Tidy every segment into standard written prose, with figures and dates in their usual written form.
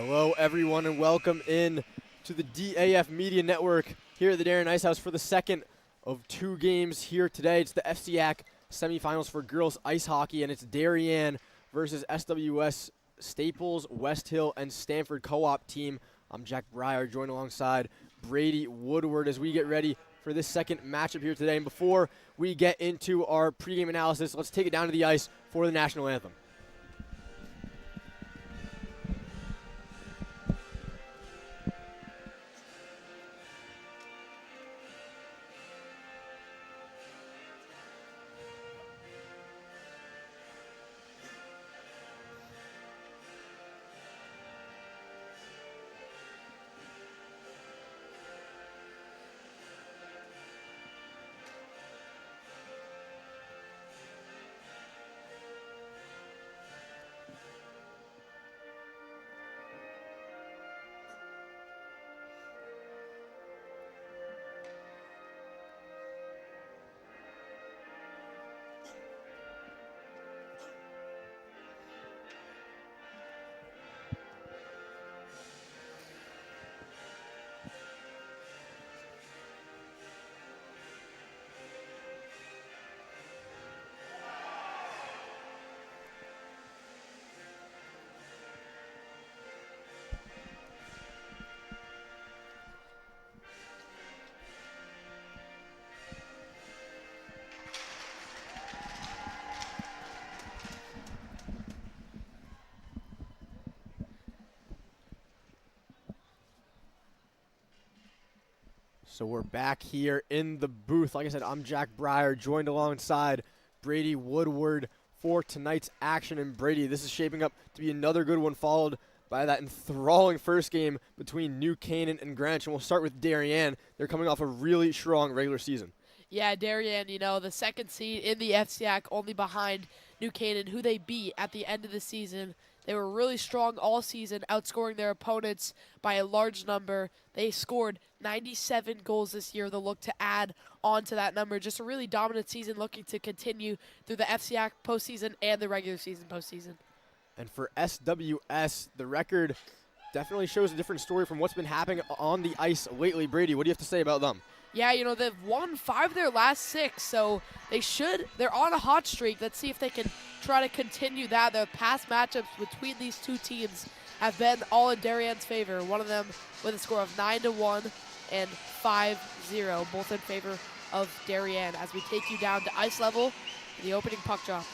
Hello, everyone, and welcome in to the DAF Media Network here at the Darien Ice House for the second of two games here today. It's the FCIAC semifinals for girls ice hockey, and it's Darien versus SWS Staples, Westhill, and Stamford co-op team. I'm Jack Breyer, joined alongside Brady Woodward as we get ready for this second matchup here today. And before we get into our pregame analysis, let's take it down to the ice for the national anthem. So we're back here in the booth. Like I said, I'm Jack Breyer, joined alongside Brady Woodward for tonight's action. And Brady, this is shaping up to be another good one, followed by that enthralling first game between New Canaan and Greenwich. And we'll start with Darien. They're coming off a really strong regular season. Yeah, Darien, the second seed in the FCIAC, only behind New Canaan, who they beat at the end of the season. They were really strong all season, outscoring their opponents by a large number. They scored 97 goals this year. They'll look to add on to that number. Just a really dominant season, looking to continue through the FCIAC postseason and the regular season postseason. And for SWS, the record definitely shows a different story from what's been happening on the ice lately. Brady, what do you have to say about them? Yeah, they've won 5 of their last 6, so they're on a hot streak. Let's see if they can try to continue that. The past matchups between these two teams have been all in Darien's favor. One of them with a score of 9-1 and 5-0, both in favor of Darien. As we take you down to ice level, the opening puck drop.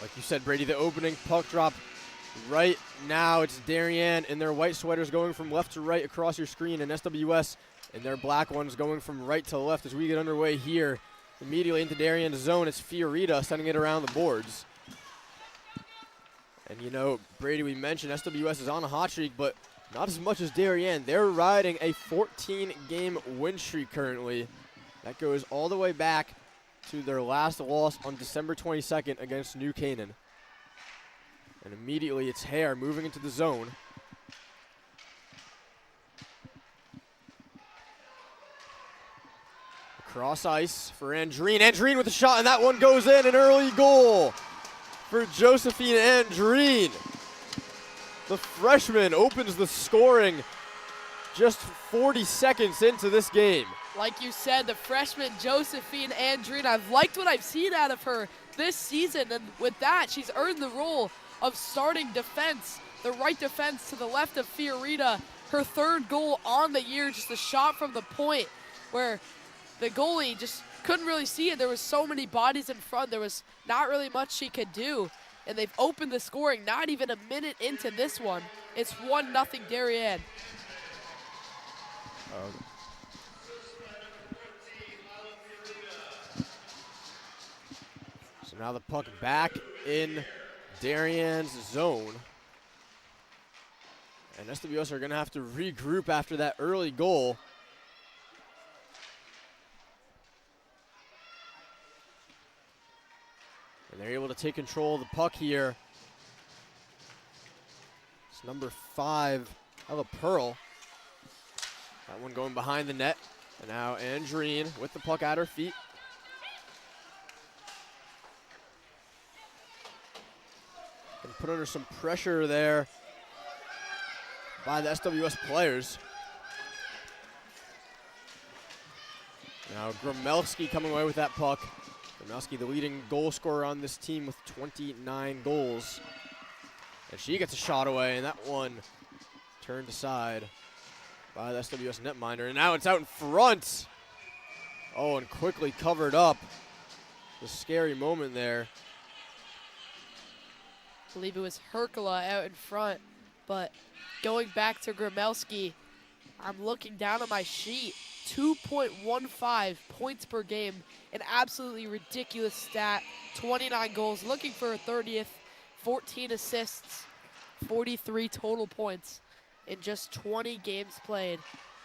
Like you said, Brady, the opening puck drop right now. It's Darien in their white sweaters going from left to right across your screen, and SWS in their black ones going from right to left as we get underway here. Immediately into Darien's zone, it's Fiorita sending it around the boards. And Brady, we mentioned SWS is on a hot streak, but not as much as Darien. They're riding a 14-game win streak currently. That goes all the way back to their last loss on December 22nd against New Canaan. And immediately it's Hare moving into the zone. Cross ice for Andreen. Andreen with a shot, and that one goes in. An early goal for Josephine Andreen. The freshman opens the scoring just 40 seconds into this game. Like you said, the freshman Josephine Andreen, I've liked what I've seen out of her this season, and with that, she's earned the role of starting defense, the right defense to the left of Fiorita. Her third goal on the year, just a shot from the point where the goalie just couldn't really see it. There was so many bodies in front. There was not really much she could do. And they've opened the scoring not even a minute into this one. It's 1-0 Darien. So now the puck back in Darien's zone. And SWS are going to have to regroup after that early goal. And they're able to take control of the puck here. It's number 5, Ella Pearl. That one going behind the net. And now Andreen with the puck at her feet. And put under some pressure there by the SWS players. Now Gromelski coming away with that puck. Gromelski, the leading goal scorer on this team with 29 goals. And she gets a shot away, and that one turned aside by the SWS netminder. And now it's out in front. Oh, and quickly covered up. A scary moment there. I believe it was Herkula out in front, but going back to Gromelski, I'm looking down at my sheet. 2.15 points per game, an absolutely ridiculous stat. 29 goals, looking for her 30th, 14 assists, 43 total points in just 20 games played.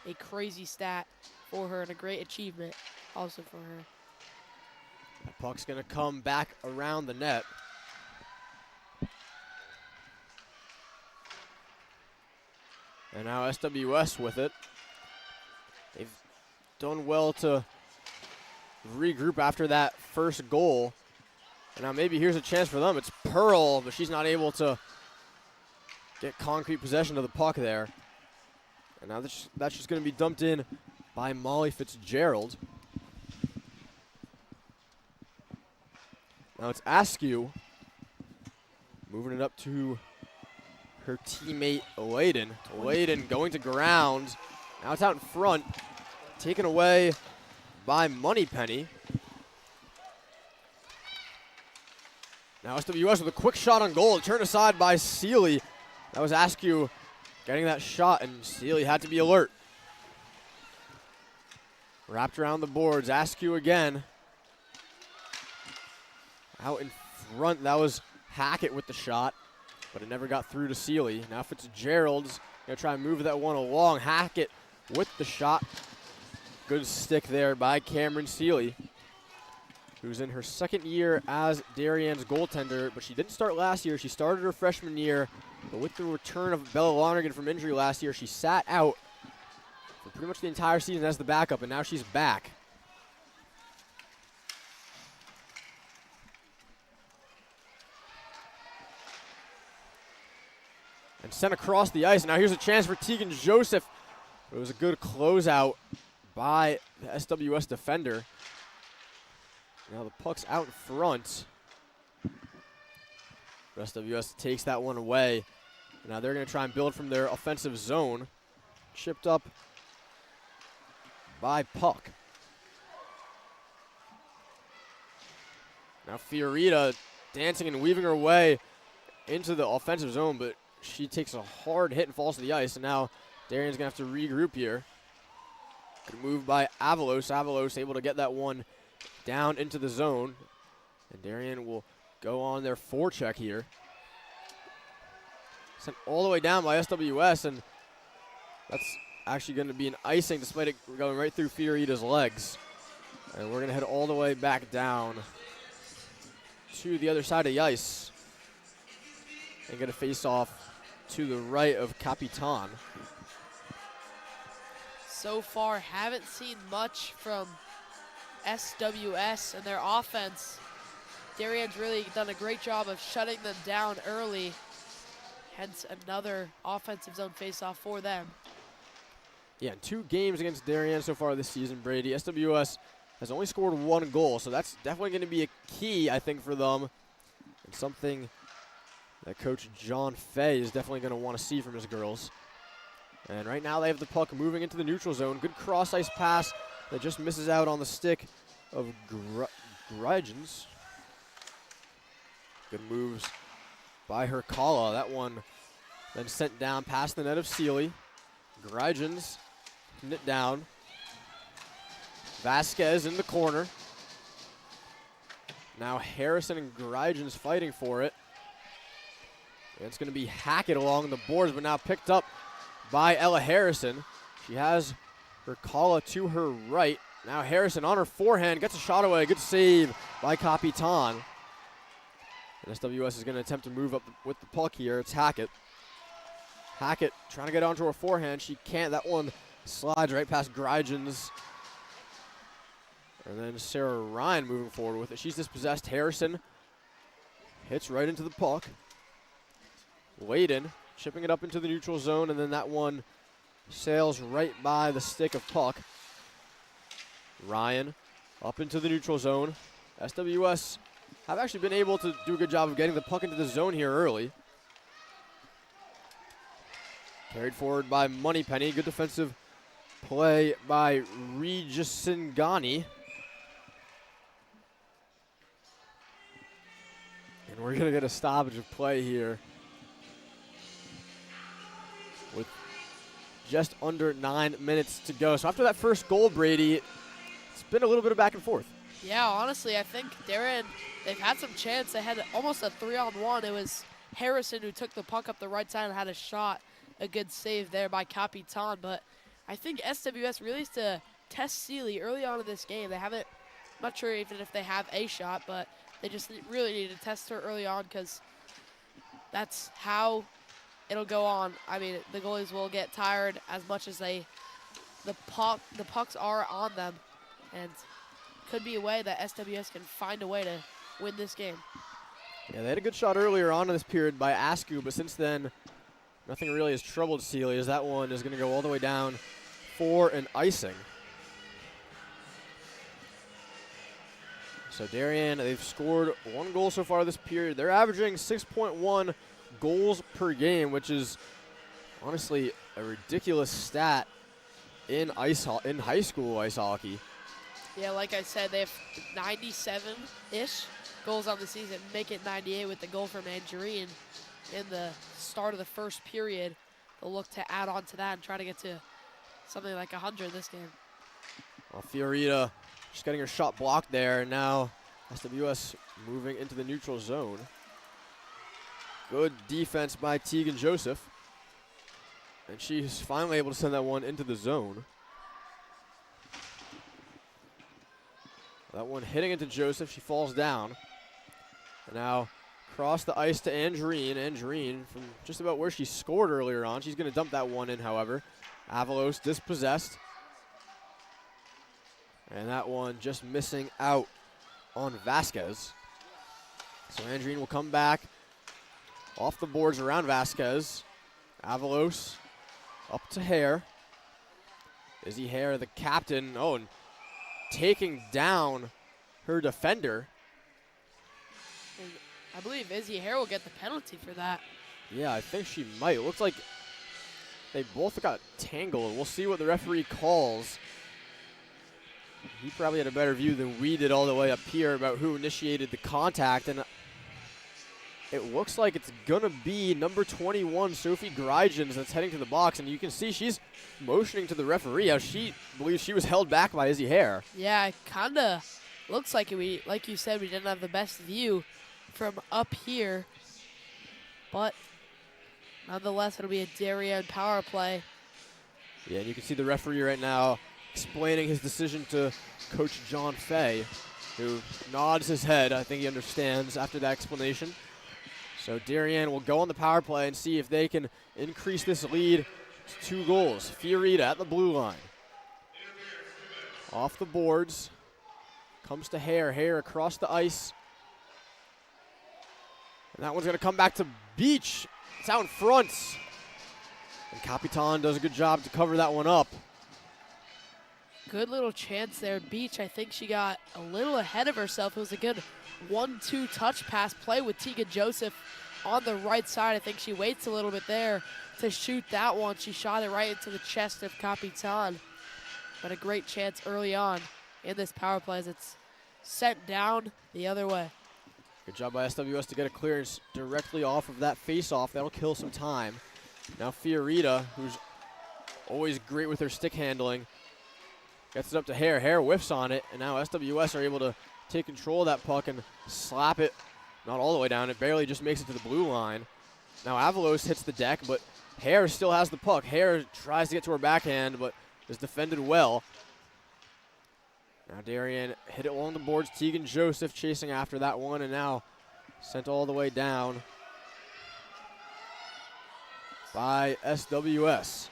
A crazy stat for her and a great achievement also for her. That puck's gonna come back around the net. And now SWS with it. They've done well to regroup after that first goal. And now maybe here's a chance for them. It's Pearl, but she's not able to get concrete possession of the puck there. And now that's just going to be dumped in by Molly Fitzgerald. Now it's Askew moving it up to her teammate Layden. Layden going to ground. Now it's out in front. Taken away by Moneypenny. Now SWS with a quick shot on goal. Turned aside by Seeley. That was Askew getting that shot, and Seeley had to be alert. Wrapped around the boards. Askew again. Out in front. That was Hackett with the shot, but it never got through to Seeley. Now Fitzgerald's going to try and move that one along. Hackett with the shot. Good stick there by Cameron Seeley, who's in her second year as Darien's goaltender, but she didn't start last year. She started her freshman year, but with the return of Bella Lonergan from injury last year, she sat out for pretty much the entire season as the backup, and now she's back. And sent across the ice. Now here's a chance for Tegan Joseph. It was a good closeout by the SWS defender. Now the puck's out in front. SWS takes that one away. Now they're going to try and build from their offensive zone. Chipped up by Puck. Now Fiorita dancing and weaving her way into the offensive zone, but she takes a hard hit and falls to the ice. And now Darien's going to have to regroup here. Good move by Avalos. Avalos able to get that one down into the zone. And Darien will go on their forecheck here. Sent all the way down by SWS, and that's actually going to be an icing despite it going right through Fiorita's legs. And we're going to head all the way back down to the other side of the ice. And get a face-off to the right of Capitan. So far, haven't seen much from SWS and their offense. Darien's really done a great job of shutting them down early. Hence another offensive zone face-off for them. Yeah, 2 games against Darien so far this season, Brady. SWS has only scored 1 goal, so that's definitely going to be a key, I think, for them. And something that Coach John Fay is definitely going to want to see from his girls. And right now they have the puck moving into the neutral zone. Good cross-ice pass that just misses out on the stick of Grigens. Good moves by Herkala. That one then sent down past the net of Seeley. Grigens pinned it down. Vasquez in the corner. Now Harrison and Grigens fighting for it. And it's going to be Hackett along the boards, but now picked up by Ella Harrison. She has Herkala to her right. Now Harrison on her forehand, gets a shot away. Good save by Capitan. And SWS is going to attempt to move up with the puck here. It's Hackett. Hackett trying to get onto her forehand. She can't. That one slides right past Grigens. And then Sarah Ryan moving forward with it. She's dispossessed. Harrison hits right into the puck. Layden chipping it up into the neutral zone, and then that one sails right by the stick of puck. Ryan up into the neutral zone. SWS have actually been able to do a good job of getting the puck into the zone here early. Carried forward by Moneypenny. Good defensive play by Regisingani. And we're going to get a stoppage of play here with just under 9 minutes to go. So after that first goal, Brady, it's been a little bit of back and forth. Yeah, honestly, I think Darien, they've had some chance. They had almost a 3-on-1. It was Harrison who took the puck up the right side and had a shot. A good save there by Capitan. But I think SWS really needs to test Seeley early on in this game. They haven't, I'm not sure even if they have a shot, but they just really need to test her early on because that's how it'll go on. I mean, the goalies will get tired as much as the pucks are on them, and could be a way that SWS can find a way to win this game. Yeah, they had a good shot earlier on in this period by Askew, but since then, nothing really has troubled Seeley, as that one is going to go all the way down for an icing. So Darien, they've scored 1 goal so far this period. They're averaging 6.1 goals per game, which is honestly a ridiculous stat in high school ice hockey. Yeah, like I said, they have 97-ish goals on the season, make it 98 with the goal from Angerine in the start of the first period. They'll look to add on to that and try to get to something like 100 this game. Well, Fiorita just getting her shot blocked there, and now SWS moving into the neutral zone. Good defense by Tegan Joseph. And she's finally able to send that one into the zone. That one hitting into Joseph, she falls down. And now across the ice to Angerine. Angerine from just about where she scored earlier on. She's going to dump that one in, however. Avalos dispossessed. And that one just missing out on Vasquez. So Angerine will come back off the boards around Vasquez. Avalos up to Hare. Izzy Hare, the captain. Oh, and taking down her defender. And I believe Izzy Hare will get the penalty for that. Yeah, I think she might. It looks like they both got tangled. We'll see what the referee calls. He probably had a better view than we did all the way up here about who initiated the contact. And it looks like it's going to be number 21, Sophie Grijgens, that's heading to the box. And you can see she's motioning to the referee how she believes she was held back by Izzy Hare. Yeah, it kind of looks like it. Like you said, we didn't have the best view from up here. But nonetheless, it'll be a Darien power play. Yeah, and you can see the referee right now explaining his decision to Coach John Fay, who nods his head. I think he understands after that explanation. So Darien will go on the power play and see if they can increase this lead to 2 goals. Fiorita at the blue line. Off the boards. Comes to Hare. Hare across the ice. And that one's going to come back to Beach. It's out in front. And Capitan does a good job to cover that one up. Good little chance there. Beach, I think she got a little ahead of herself. It was a good 1-2 touch pass play with Tegan Joseph on the right side. I think she waits a little bit there to shoot that one. She shot it right into the chest of Capitan. But a great chance early on in this power play as it's sent down the other way. Good job by SWS to get a clearance directly off of that face-off. That'll kill some time. Now Fiorita, who's always great with her stick handling, gets it up to Hare. Hare whiffs on it, and now SWS are able to take control of that puck and slap it, not all the way down. It barely just makes it to the blue line. Now Avalos hits the deck, but Hare still has the puck. Hare tries to get to her backhand, but is defended well. Now Darien hit it along the boards. Tegan Joseph chasing after that one, and now sent all the way down by SWS.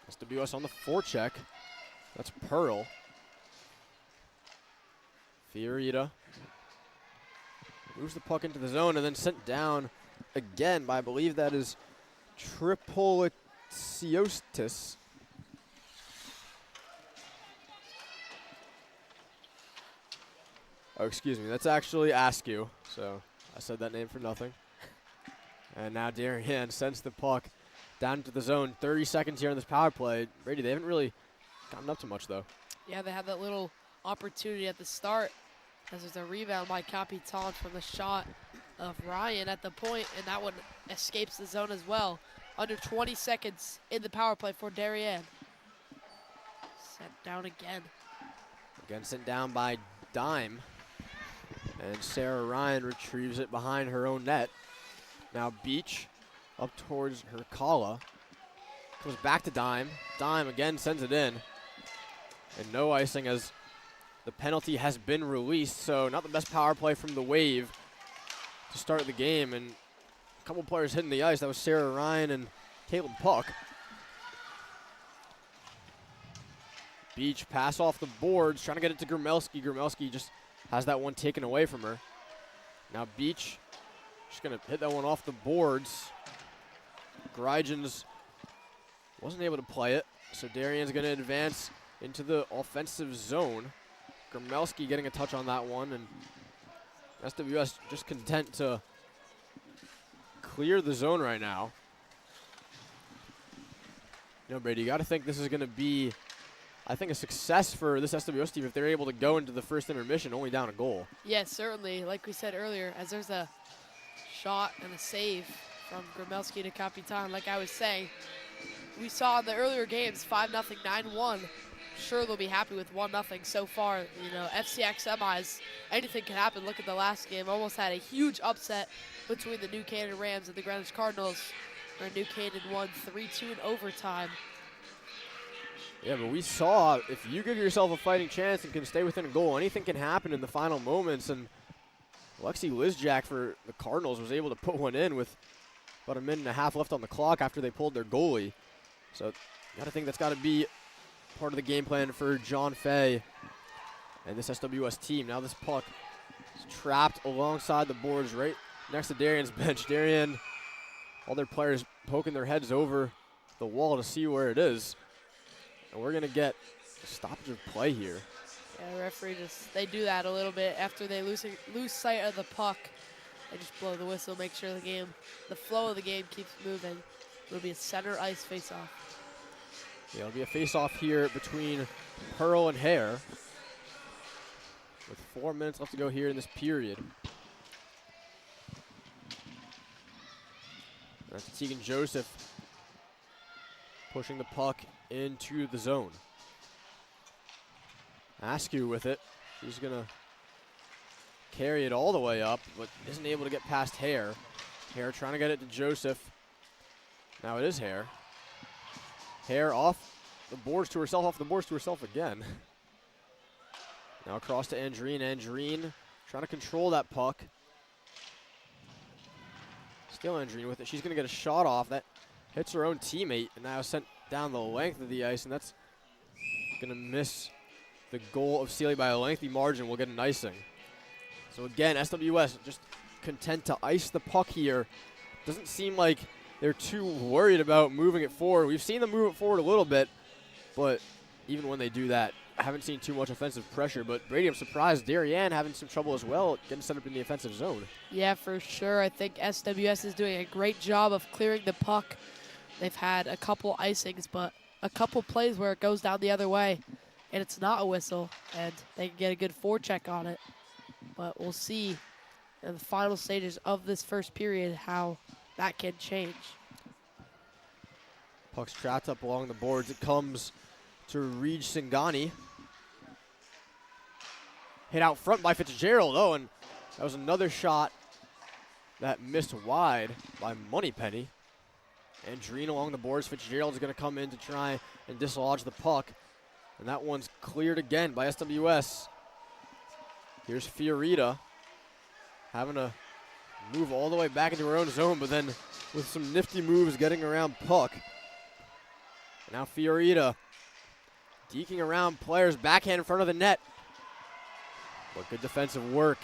SWS on the forecheck. That's Pearl. Fiorita moves the puck into the zone and then sent down again, but I believe that is tripolitiosis. Oh, excuse me. That's actually Askew. So I said that name for nothing. And now Darien sends the puck down into the zone. 30 seconds here on this power play. Brady, they haven't really gotten up to much, though. Yeah, they had that little opportunity at the start as there's a rebound by Capitan from the shot of Ryan at the point, and that one escapes the zone as well. Under 20 seconds in the power play for Darien. Sent down again. Again sent down by Dime. And Sarah Ryan retrieves it behind her own net. Now Beach up towards Hercala. Goes back to Dime. Dime again sends it in. And no icing as the penalty has been released. So not the best power play from the Wave to start the game. And a couple players hitting the ice. That was Sarah Ryan and Caitlin Puck. Beach pass off the boards, trying to get it to Grumelski. Grumelski just has that one taken away from her. Now Beach just going to hit that one off the boards. Greigens wasn't able to play it, so Darien's going to advance into the offensive zone. Grumelski getting a touch on that one, and SWS just content to clear the zone right now. You know, Brady, you got to think this is going to be, I think, a success for this SWS team if they're able to go into the first intermission only down a goal. Yes, certainly. Like we said earlier, as there's a shot and a save from Grumelski to Capitan, like I was saying, we saw in the earlier games 5-0, 9-1. Sure, they'll be happy with 1-0 so far. You know, FCIAC semis, anything can happen. Look at the last game. Almost had a huge upset between the New Canaan Rams and the Greenwich Cardinals, where New Canaan won 3-2 in overtime. Yeah, but we saw if you give yourself a fighting chance and can stay within a goal, anything can happen in the final moments. And Lexi Lizjak for the Cardinals was able to put one in with about a minute and a half left on the clock after they pulled their goalie. So got to think that's got to be part of the game plan for John Fay and this SWS team. Now this puck is trapped alongside the boards right next to Darien's bench. Darien, all their players poking their heads over the wall to see where it is. And we're going to get a stoppage of play here. Yeah, the referee they do that a little bit after they lose sight of the puck. They just blow the whistle, make sure the flow of the game keeps moving. It'll be a center ice face-off. Yeah, it'll be a face-off here between Pearl and Hare with 4 minutes left to go here in this period. That's Tegan Joseph pushing the puck into the zone. Askew with it. She's going to carry it all the way up, but isn't able to get past Hare. Hare trying to get it to Joseph. Now it is Hare. Hare off the boards to herself, off the boards to herself again. Now across to Andreen. Andreen trying to control that puck. Still Andreen with it. She's going to get a shot off. That hits her own teammate and now sent down the length of the ice, and that's going to miss the goal of Sealy by a lengthy margin. We'll get an icing. So again, SWS just content to ice the puck here. Doesn't seem like they're too worried about moving it forward. We've seen them move it forward a little bit, but even when they do that, I haven't seen too much offensive pressure. But Brady, I'm surprised Darien having some trouble as well getting set up in the offensive zone. Yeah, for sure. I think SWS is doing a great job of clearing the puck. They've had a couple icings, but a couple plays where it goes down the other way, and it's not a whistle, and they can get a good forecheck on it. But we'll see in the final stages of this first period how that can change. Puck's trapped up along the boards. It comes to Reed Singani. Hit out front by Fitzgerald. Oh, and that was another shot that missed wide by Moneypenny. Andreen along the boards. Fitzgerald is going to come in to try and dislodge the puck. And that one's cleared again by SWS. Here's Fiorita having to move all the way back into her own zone, but then with some nifty moves getting around puck. And now Fiorita deking around players, backhand in front of the net. But good defensive work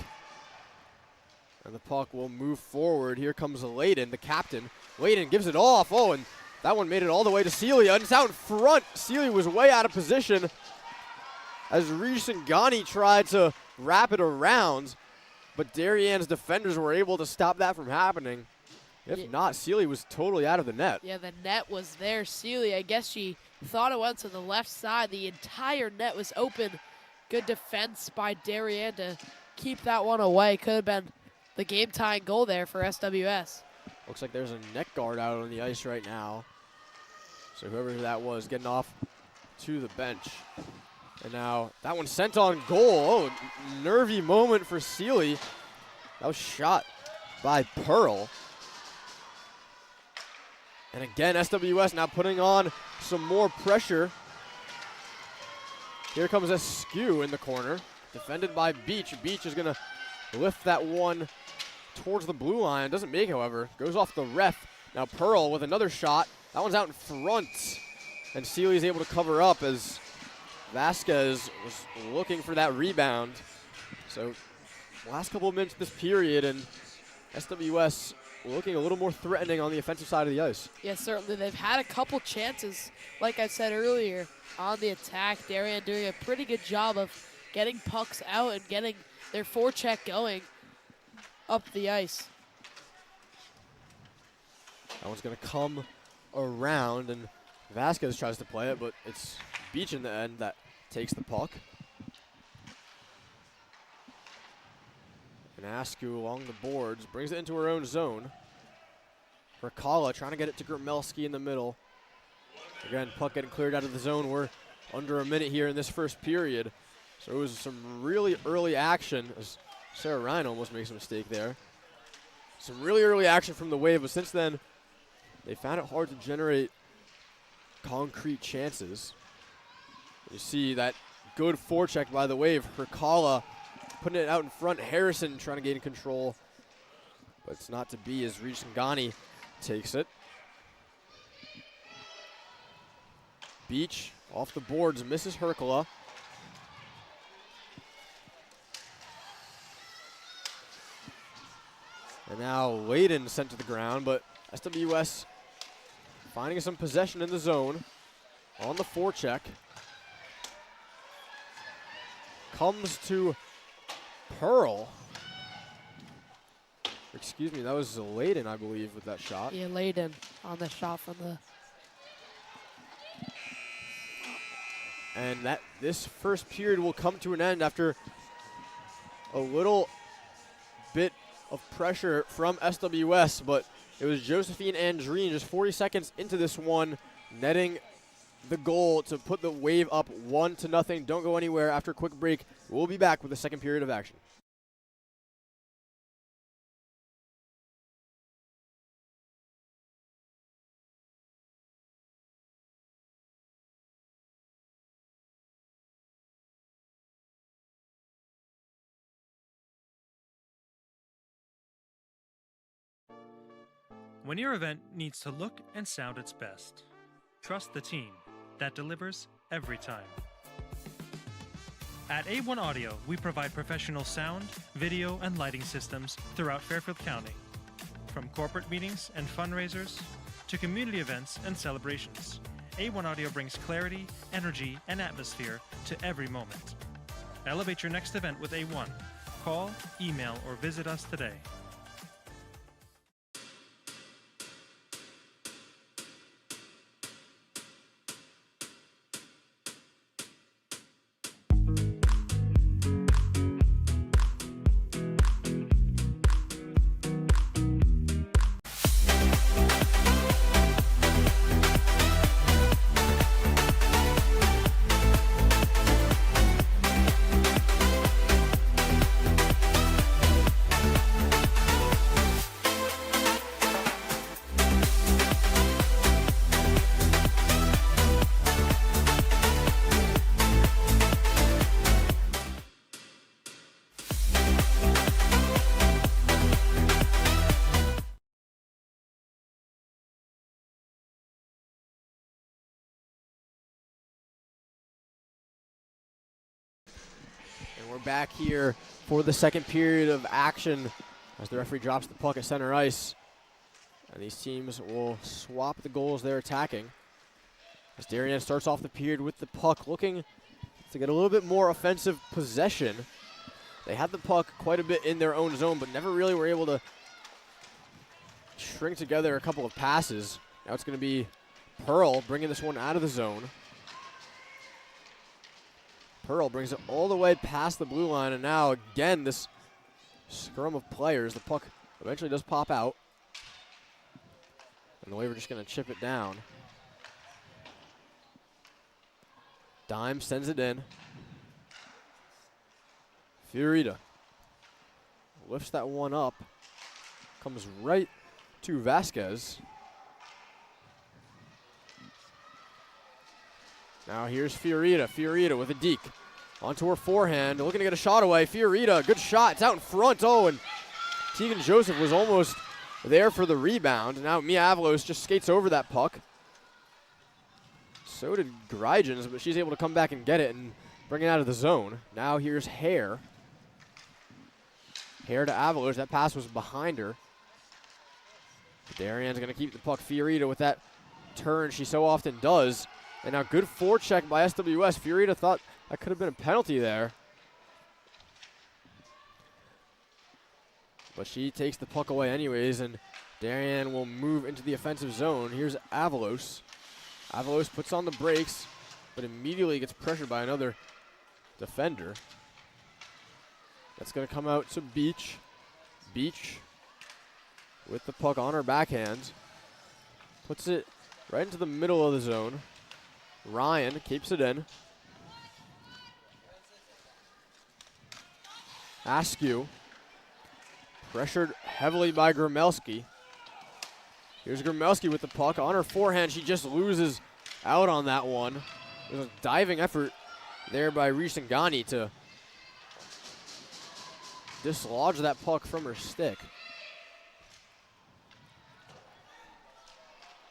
And the puck will move forward. Here comes Layden, the captain. Layden gives it off. Oh, and that one made it all the way to Celia. And it's out in front. Celia was way out of position as Gani tried to wrap it around. But Darien's defenders were able to stop that from happening. If not, Celia was totally out of the net. Yeah, the net was there. Celia, I guess she thought it went to the left side. The entire net was open. Good defense by Darien to keep that one away. Could have been the game-tying goal there for SWS. Looks like there's a net guard out on the ice right now. So whoever that was getting off to the bench. And now that one sent on goal. Oh, nervy moment for Sealy. That was shot by Pearl. And again, SWS now putting on some more pressure. Here comes Askew in the corner, defended by Beach. Beach is gonna lift that one towards the blue line. Doesn't make, however. Goes off the ref. Now Pearl with another shot. That one's out in front. And Sealy is able to cover up as Vasquez was looking for that rebound. So last couple of minutes of this period, and SWS looking a little more threatening on the offensive side of the ice. Yeah, certainly. They've had a couple chances, like I said earlier, on the attack. Darien doing a pretty good job of getting pucks out and getting their forecheck going up the ice. That one's going to come around, and Vasquez tries to play it, but it's Beach in the end that takes the puck. And Askew along the boards, brings it into her own zone. Rakala trying to get it to Gromelski in the middle. Again, puck getting cleared out of the zone. We're under a minute here in this first period. So it was some really early action, as Sarah Ryan almost makes a mistake there. Some really early action from the Wave, but since then, they found it hard to generate concrete chances. You see that good forecheck by the Wave. Rakala putting it out in front. Harrison trying to gain control, but it's not to be as Gani takes it. Beach off the boards, misses Herkula. And now Layden sent to the ground, but SWS finding some possession in the zone on the forecheck. Comes to Pearl. Excuse me, that was Layden, I believe, with that shot. Yeah, Layden on the shot from the... And this first period will come to an end after a little bit of pressure from SWS, but it was Josephine Andreen just 40 seconds into this one, netting the goal to put the Wave up 1-0. Don't go anywhere. After a quick break, we'll be back with the second period of action. When your event needs to look and sound its best, trust the team that delivers every time. At A1 Audio, we provide professional sound, video, and lighting systems throughout Fairfield County. From corporate meetings and fundraisers to community events and celebrations, A1 Audio brings clarity, energy, and atmosphere to every moment. Elevate your next event with A1. Call, email, or visit us today. And we're back here for the second period of action as the referee drops the puck at center ice. And these teams will swap the goals they're attacking. As Darien starts off the period with the puck, looking to get a little bit more offensive possession. They had the puck quite a bit in their own zone, but never really were able to string together a couple of passes. Now it's going to be Pearl bringing this one out of the zone. Pearl brings it all the way past the blue line, and now again this scrum of players. The puck eventually does pop out, and the Wave are just going to chip it down. Dime sends it in. Fiorita lifts that one up, comes right to Vasquez. Now here's Fiorita. Fiorita with a deke. Onto her forehand, looking to get a shot away. Fiorita, good shot. It's out in front. Oh, and Tegan Joseph was almost there for the rebound. Now Mia Avalos just skates over that puck. So did Grygens, but she's able to come back and get it and bring it out of the zone. Now here's Hare. Hare to Avalos. That pass was behind her. Darien's going to keep the puck. Fiorita with that turn she so often does. And now good forecheck by SWS. Fiorita thought that could have been a penalty there. But she takes the puck away anyways, and Darien will move into the offensive zone. Here's Avalos. Avalos puts on the brakes, but immediately gets pressured by another defender. That's going to come out to Beach. Beach with the puck on her backhand. Puts it right into the middle of the zone. Ryan keeps it in. Askew. Pressured heavily by Gromelski. Here's Gromelski with the puck on her forehand. She just loses out on that one. There's a diving effort there by Risangani to dislodge that puck from her stick.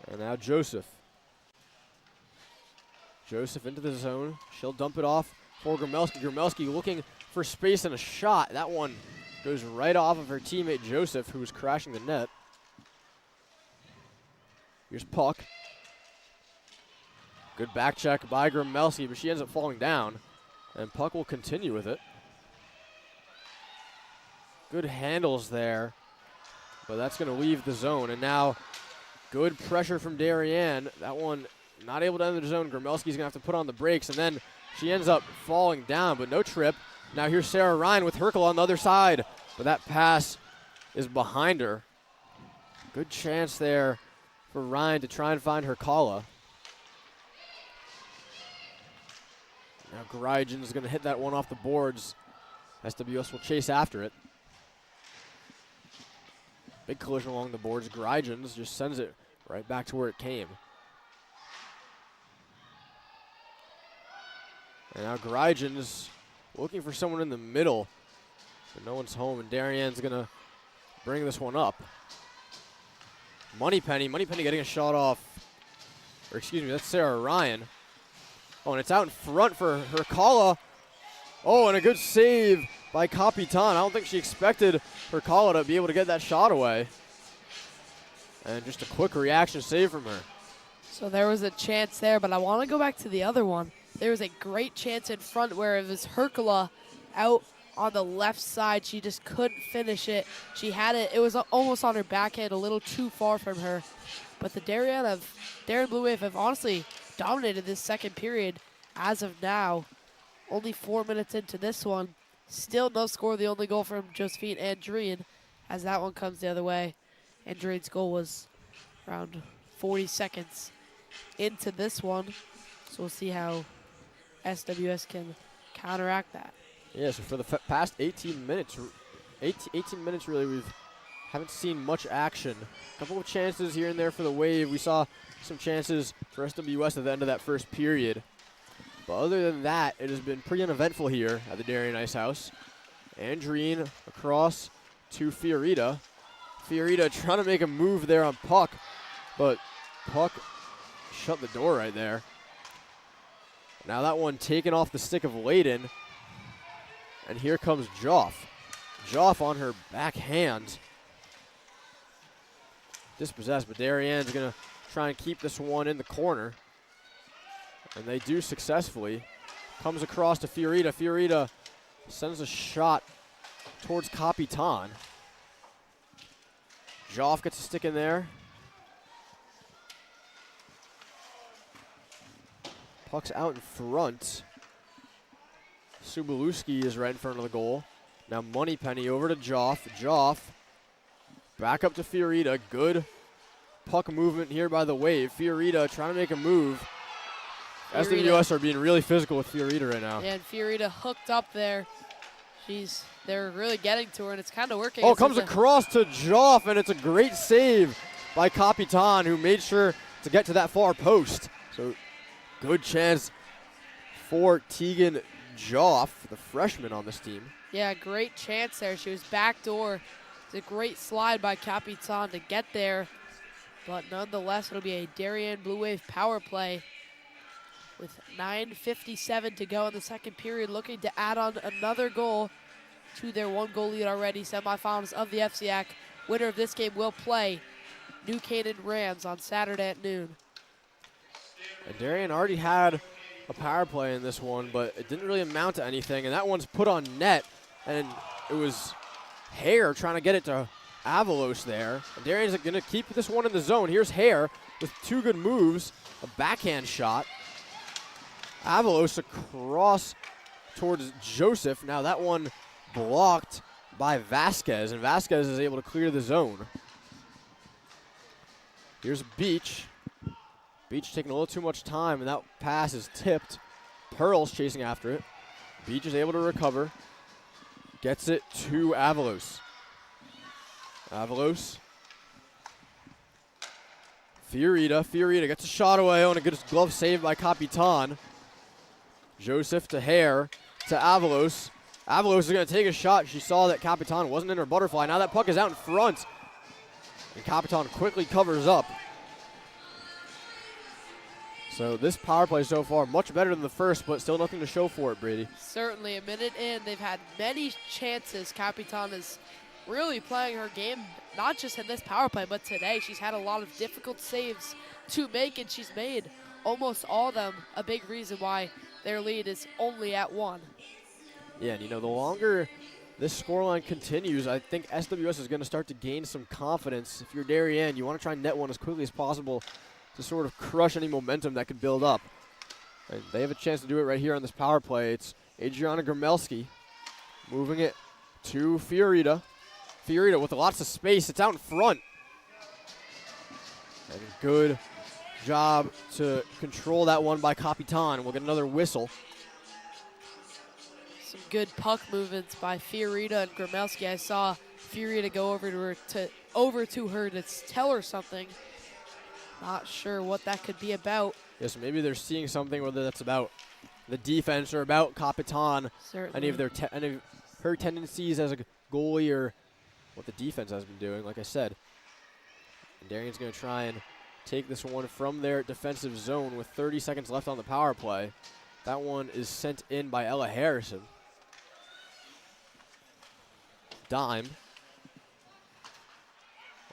And now Joseph. Joseph into the zone. She'll dump it off for Gromelski. Gromelski looking for space and a shot. That one goes right off of her teammate Joseph, who was crashing the net. Here's Puck. Good back check by Gromelski, but she ends up falling down. And Puck will continue with it. Good handles there, but that's going to leave the zone. And now good pressure from Darien. That one not able to enter the zone. Gromelski's going to have to put on the brakes, and then she ends up falling down, but no trip. Now here's Sarah Ryan with Herkel on the other side, but that pass is behind her. Good chance there for Ryan to try and find Herkala. Now Grygens going to hit that one off the boards. SWS will chase after it. Big collision along the boards. Grygens just sends it right back to where it came. And now Grygens looking for someone in the middle, but no one's home, and Darien's going to bring this one up. Moneypenny getting a shot off, or excuse me, that's Sarah Ryan. Oh, and it's out in front for Herkala. Oh, and a good save by Capitan. I don't think she expected Herkala to be able to get that shot away. And just a quick reaction save from her. So there was a chance there, but I want to go back to the other one. There was a great chance in front where it was Herkala out on the left side. She just couldn't finish it. She had it. It was almost on her backhand, a little too far from her. But the Darien Blue Wave have honestly dominated this second period as of now. Only 4 minutes into this one. Still no score. The only goal from Josephine Andreen as that one comes the other way. Andreen's goal was around 40 seconds into this one. So we'll see how SWS can counteract that. Yeah, so for the past 18 minutes really, we haven't seen much action. A couple of chances here and there for the Wave. We saw some chances for SWS at the end of that first period. But other than that, it has been pretty uneventful here at the Darien Ice House. Andreen across to Fiorita. Fiorita trying to make a move there on Puck, but Puck shut the door right there. Now that one taken off the stick of Layden. And here comes Joff. Joff on her backhand. dispossessed, but Darienne's going to try and keep this one in the corner. And they do successfully. Comes across to Fiorita. Fiorita sends a shot towards Capitan. Joff gets a stick in there. Puck's out in front. Subaluski is right in front of the goal. Now Moneypenny over to Joff. Joff back up to Fiorita. Good puck movement here by the Wave. Fiorita trying to make a move. SWS are being really physical with Fiorita right now. Yeah, and Fiorita hooked up there. They're really getting to her, and it's kind of working. Oh, comes across to Joff, and it's a great save by Capitan, who made sure to get to that far post. So good chance for Tegan Joff, the freshman on this team. Yeah, great chance there. She was backdoor. It's a great slide by Capitan to get there. But nonetheless, it'll be a Darien Blue Wave power play with 9:57 to go in the second period, looking to add on another goal to their one-goal lead already. Semifinals of the FCIAC. Winner of this game will play New Canaan Rams on Saturday at noon. And Darien already had a power play in this one, but it didn't really amount to anything, and that one's put on net, and it was Hare trying to get it to Avalos there. And Darien's going to keep this one in the zone. Here's Hare with two good moves, a backhand shot. Avalos across towards Joseph. Now that one blocked by Vasquez, and Vasquez is able to clear the zone. Here's Beach. Beach taking a little too much time, and that pass is tipped. Pearl's chasing after it. Beach is able to recover. Gets it to Avalos. Avalos. Fiorita. Fiorita gets a shot away on a good glove save by Capitan. Joseph to Hare to Avalos. Avalos is going to take a shot. She saw that Capitan wasn't in her butterfly. Now that puck is out in front. And Capitan quickly covers up. So this power play so far, much better than the first, but still nothing to show for it, Brady. Certainly, a minute in, they've had many chances. Capitan is really playing her game, not just in this power play, but today. She's had a lot of difficult saves to make, and she's made almost all of them. A big reason why their lead is only at 1. Yeah, and the longer this scoreline continues, I think SWS is going to start to gain some confidence. If you're Darien, you want to try and net one as quickly as possible to sort of crush any momentum that could build up. And they have a chance to do it right here on this power play. It's Adriana Gramelski moving it to Fiorita. Fiorita with lots of space. It's out in front. And good job to control that one by Capitan. We'll get another whistle. Some good puck movements by Fiorita and Gramelski. I saw Fiorita go over to her to tell her something. Not sure what that could be about. Yes, maybe they're seeing something, whether that's about the defense or about Capitan. Certainly. Any of her tendencies as a goalie or what the defense has been doing, like I said. And Darien's going to try and take this one from their defensive zone with 30 seconds left on the power play. That one is sent in by Ella Harrison. Dime.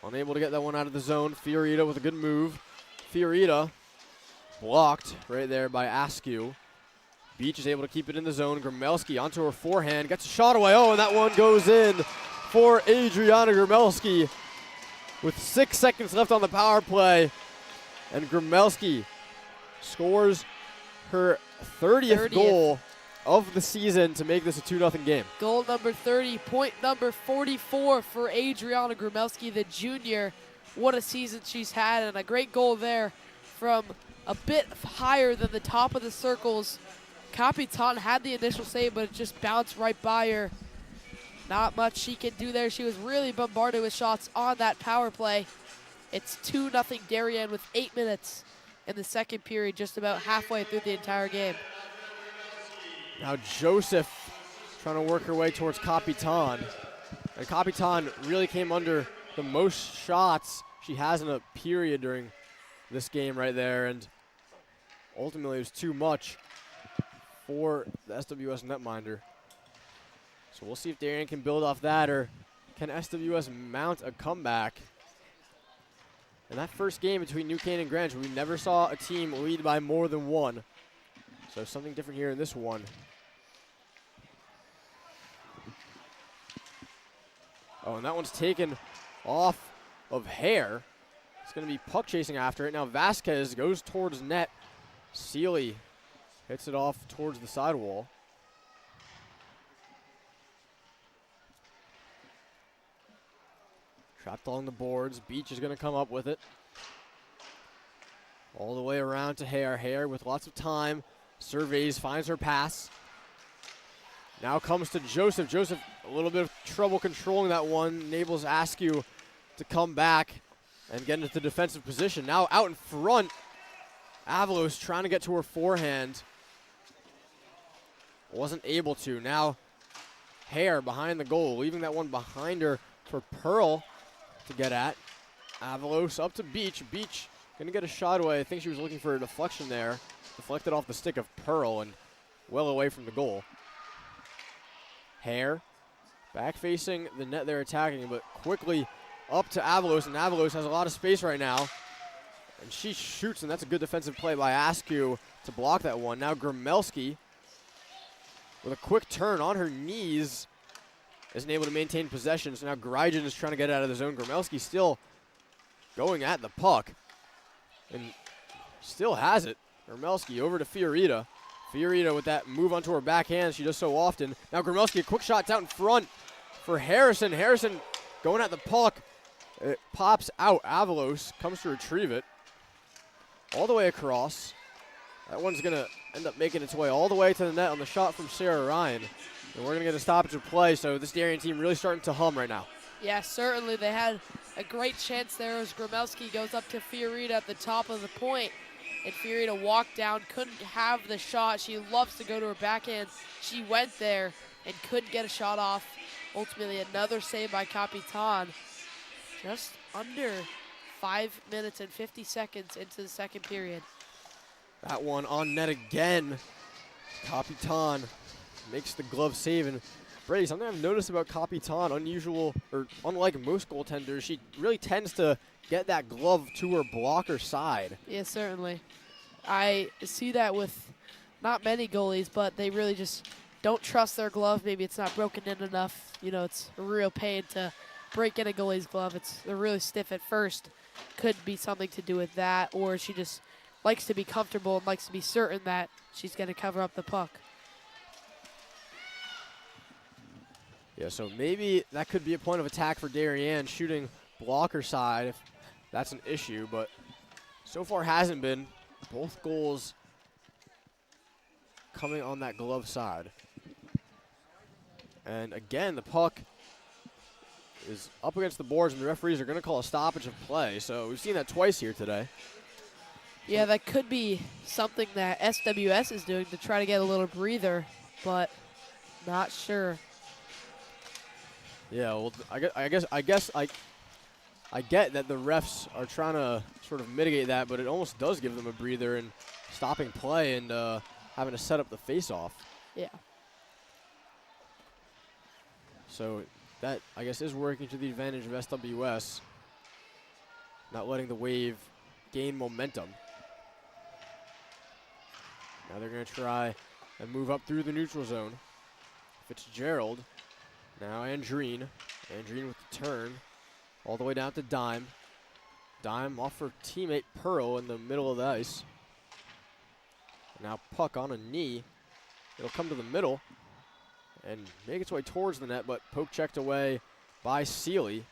Unable to get that one out of the zone. Fiorita with a good move. Fiorita blocked right there by Askew. Beach is able to keep it in the zone. Gramelski onto her forehand. Gets a shot away. Oh, and that one goes in for Adriana Gramelski with 6 seconds left on the power play. And Gramelski scores her 30th goal of the season to make this a 2-0 game. Goal number 30, point number 44 for Adriana Gramelski, the junior. What a season she's had, and a great goal there from a bit higher than the top of the circles. Capitan had the initial save, but it just bounced right by her. Not much she can do there. She was really bombarded with shots on that power play. It's 2-0 Darien with 8 minutes in the second period, just about halfway through the entire game. Now Joseph trying to work her way towards Capitan. And Capitan really came under the most shots she has in a period during this game right there. And ultimately it was too much for the SWS netminder. So we'll see if Darien can build off that, or can SWS mount a comeback. In that first game between New Canaan and Greenwich, we never saw a team lead by more than one. So something different here in this one. Oh, and that one's taken off of Hare. It's going to be puck chasing after it. Now Vasquez goes towards net. Sealy hits it off towards the sidewall. Trapped along the boards. Beach is going to come up with it. All the way around to Hare. Hare with lots of time. Surveys, finds her pass. Now comes to Joseph. Joseph, a little bit of trouble controlling that one. Enables Askew to come back and get into the defensive position. Now out in front, Avalos trying to get to her forehand. Wasn't able to. Now Hare behind the goal, leaving that one behind her for Pearl to get at. Avalos up to Beach. Beach gonna get a shot away. I think she was looking for a deflection there. Deflected off the stick of Pearl and well away from the goal. Hare back facing the net they're attacking, but quickly up to Avalos, and Avalos has a lot of space right now. And she shoots, and that's a good defensive play by Askew to block that one. Now Gromelski with a quick turn on her knees isn't able to maintain possession, so now Grygen is trying to get out of the zone. Gromelski still going at the puck and still has it. Gromelski over to Fiorita. Fiorita with that move onto her backhand she does so often. Now Gromelski, a quick shot out in front for Harrison. Harrison going at the puck. It pops out. Avalos comes to retrieve it. All the way across. That one's going to end up making its way all the way to the net on the shot from Sarah Ryan. And we're going to get a stoppage of play, so this Darien team really starting to hum right now. Yeah, certainly. They had a great chance there as Gromelski goes up to Fiorita at the top of the point. And Fiorita walked down, couldn't have the shot. She loves to go to her backhand. She went there and couldn't get a shot off. Ultimately, another save by Capitan. Just under 5 minutes and 50 seconds into the second period. That one on net again. Capitan makes the glove save. And Brady, something I've noticed about Capitan, unusual, or unlike most goaltenders, she really tends to get that glove to her blocker side. Yeah, certainly. I see that with not many goalies, but they really just don't trust their glove. Maybe it's not broken in enough. You know, it's a real pain to break in a goalie's glove. They're really stiff at first. Could be something to do with that, or she just likes to be comfortable and likes to be certain that she's going to cover up the puck. Yeah, so maybe that could be a point of attack for Darien, shooting blocker side if that's an issue, but so far hasn't been. Both goals coming on that glove side. And again, the puck is up against the boards, and the referees are going to call a stoppage of play. So we've seen that twice here today. Yeah, that could be something that SWS is doing to try to get a little breather, but not sure. Yeah, well, I guess I get that the refs are trying to sort of mitigate that, but it almost does give them a breather in stopping play and having to set up the face-off. Yeah. So that, I guess, is working to the advantage of SWS, not letting the Wave gain momentum. Now they're going to try and move up through the neutral zone. Fitzgerald. Now Andreen. Andreen with the turn. All the way down to Dime. Dime off her teammate Pearl in the middle of the ice. Now puck on a knee. It'll come to the middle and make its way towards the net, but poke checked away by Sealy.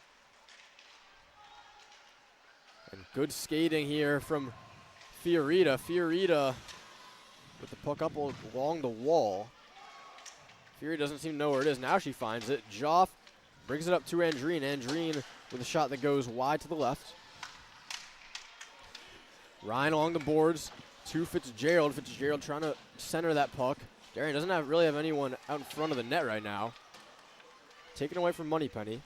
And good skating here from Fiorita. Fiorita with the puck up along the wall. Fiorita doesn't seem to know where it is. Now she finds it. Joff brings it up to Andreen. Andreen with a shot that goes wide to the left. Ryan along the boards to Fitzgerald. Fitzgerald trying to center that puck. Darien doesn't really have anyone out in front of the net right now. Taken away from Moneypenny.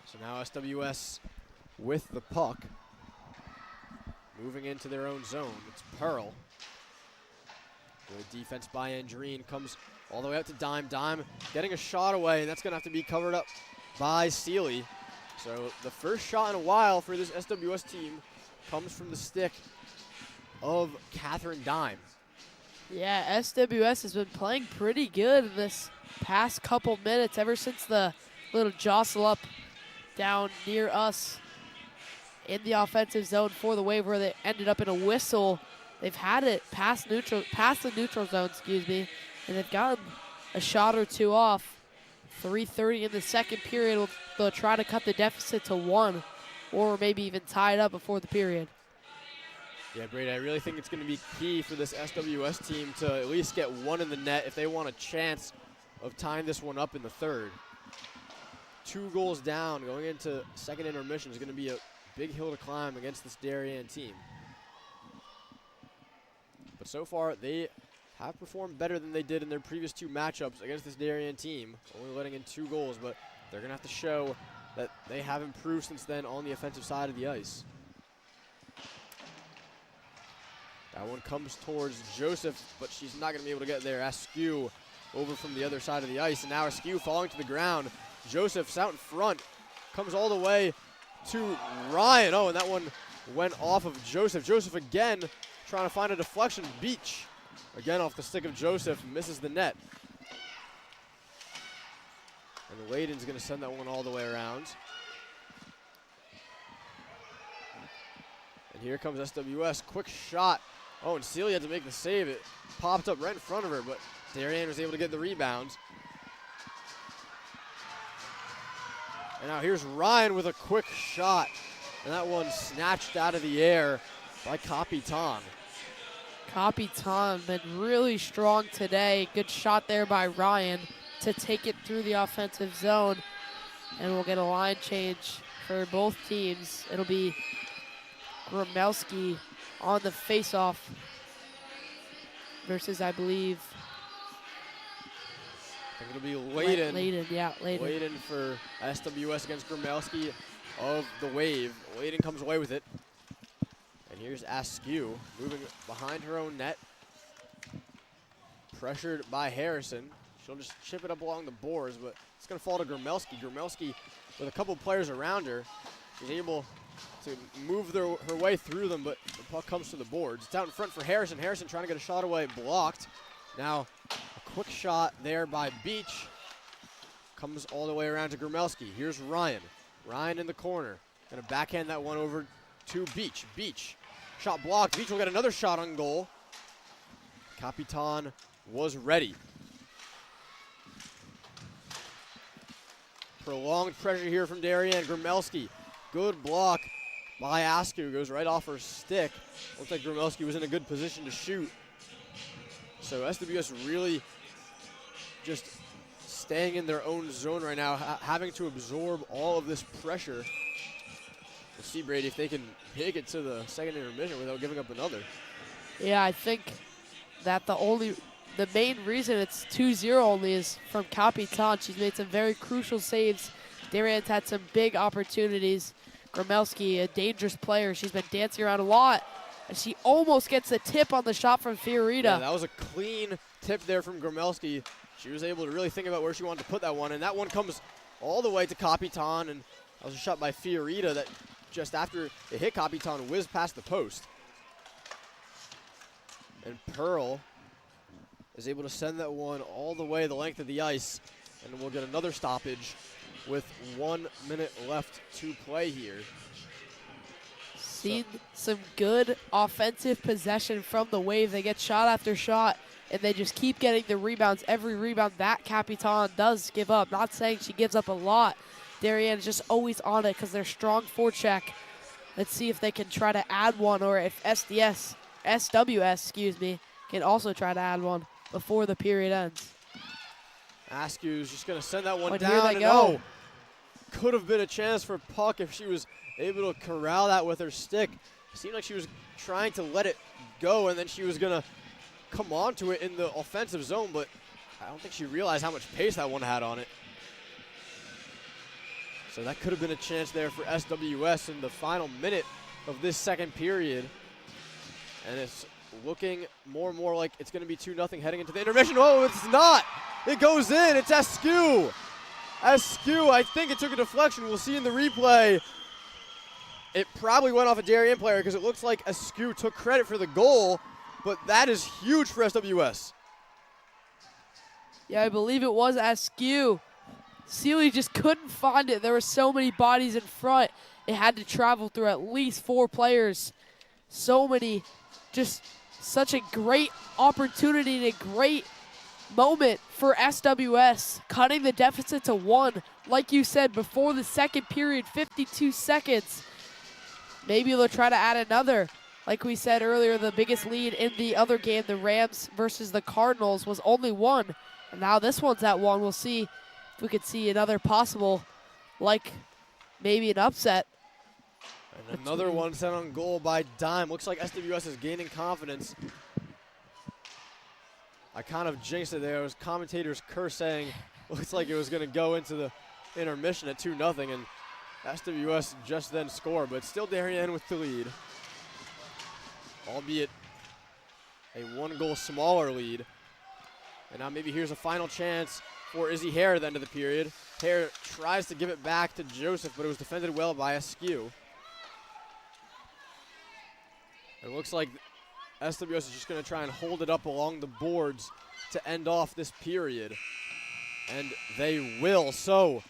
So now SWS with the puck. Moving into their own zone. It's Pearl. Good defense by Andreen. Comes all the way out to Dime. Dime getting a shot away, and that's going to have to be covered up by Seeley. So the first shot in a while for this SWS team comes from the stick of Catherine Dime. Yeah, SWS has been playing pretty good in this past couple minutes, ever since the little jostle up down near us in the offensive zone for the Wave, where they ended up in a whistle. They've had it past the neutral zone, and they've gotten a shot or two off. 3:30 in the second period. They'll try to cut the deficit to 1, or maybe even tie it up before the period. Yeah, Brady, I really think it's going to be key for this SWS team to at least get 1 in the net if they want a chance of tying this one up in the third. 2 goals down going into second intermission is going to be a big hill to climb against this Darien team. But so far, they have performed better than they did in their previous 2 matchups against this Darien team, only letting in 2 goals, but they're going to have to show that they have improved since then on the offensive side of the ice. That one comes towards Joseph, but she's not going to be able to get there. Askew over from the other side of the ice, and now Askew falling to the ground. Joseph's out in front, comes all the way to Ryan. Oh, and that one went off of Joseph. Joseph again trying to find a deflection. Beach again off the stick of Joseph, misses the net. And Layden's going to send that one all the way around. And here comes SWS, quick shot. Oh, and Celia had to make the save. It popped up right in front of her, but Darien was able to get the rebound. And now here's Ryan with a quick shot. And that one snatched out of the air by Capitan. Capitan been really strong today. Good shot there by Ryan to take it through the offensive zone. And we'll get a line change for both teams. It'll be Gromelski on the face-off versus, I believe, I think it'll be Layden. Layden. Layden for SWS against Gromelski of the Wave. Layden comes away with it. And here's Askew moving behind her own net. Pressured by Harrison. She'll just chip it up along the boards, but it's going to fall to Gromelski. Gromelski, with a couple players around her, is able to move her way through them, but the puck comes to the boards. It's out in front for Harrison. Harrison trying to get a shot away, blocked. Now, a quick shot there by Beach. Comes all the way around to Gromelski. Here's Ryan. Ryan in the corner. Going to backhand that one over to Beach. Beach, shot blocked. Beach will get another shot on goal. Capitan was ready. Prolonged pressure here from Darien. Gromelski, good block by Askew. Goes right off her stick. Looks like Gromelski was in a good position to shoot. So SWS really just staying in their own zone right now, having to absorb all of this pressure. We'll see, Brady, if they can make it to the second intermission without giving up another. Yeah, I think that the main reason it's 2-0 only is from Capitan. She's made some very crucial saves. Darien's had some big opportunities. Gromelski, a dangerous player. She's been dancing around a lot, and she almost gets a tip on the shot from Fiorita. Yeah, that was a clean tip there from Gromelski. She was able to really think about where she wanted to put that one, and that one comes all the way to Capitan, and that was a shot by Fiorita that just after it hit Capitan whizzed past the post. And Pearl is able to send that one all the way the length of the ice, and we'll get another stoppage with 1 minute left to play here. Seen some good offensive possession from the Wave. They get shot after shot, and they just keep getting the rebounds. Every rebound that Capitan does give up. Not saying she gives up a lot. Darien is just always on it because they're strong forecheck. Let's see if they can try to add one, or if SWS, can also try to add one before the period ends. Askew's just going to send that one But down. here they and go. Could have been a chance for Puck if she was able to corral that with her stick. Seemed like she was trying to let it go, and then she was going to come onto it in the offensive zone, but I don't think she realized how much pace that one had on it. So that could have been a chance there for SWS in the final minute of this second period. And it's looking more and more like it's going to be 2-0 heading into the intermission. Oh, it's not. It goes in. It's Askew. Askew, I think it took a deflection. We'll see in the replay. It probably went off a Darien player because it looks like Askew took credit for the goal, but that is huge for SWS. Yeah, I believe it was Askew. Sealy just couldn't find it. There were so many bodies in front. It had to travel through at least 4 players. So many, just such a great opportunity and a great moment for SWS, cutting the deficit to 1. Like you said, before the second period, 52 seconds. Maybe they'll try to add another. Like we said earlier, the biggest lead in the other game, the Rams versus the Cardinals, was only 1. And now this one's at 1. We'll see if we could see another possible, like maybe an upset. And another one sent on goal by Dime. Looks like SWS is gaining confidence. I kind of jinxed it there. It was commentators curse saying, looks like it was going to go into the intermission at 2-0, and SWS just then scored, but still Darien with the lead. Albeit a 1-goal smaller lead. And now maybe here's a final chance for Izzy Hare at the end of the period. Hare tries to give it back to Joseph, but it was defended well by Askew. It looks like SWS is just going to try and hold it up along the boards to end off this period. And they will. So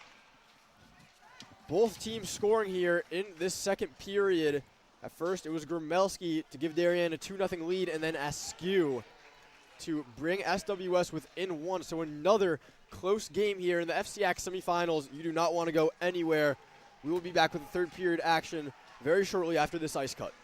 both teams scoring here in this second period. At first, it was Gromelski to give Darien a 2-0 lead, and then Askew to bring SWS within 1. So another close game here in the FCIAC semifinals. You do not want to go anywhere. We will be back with the third period action very shortly after this ice cut.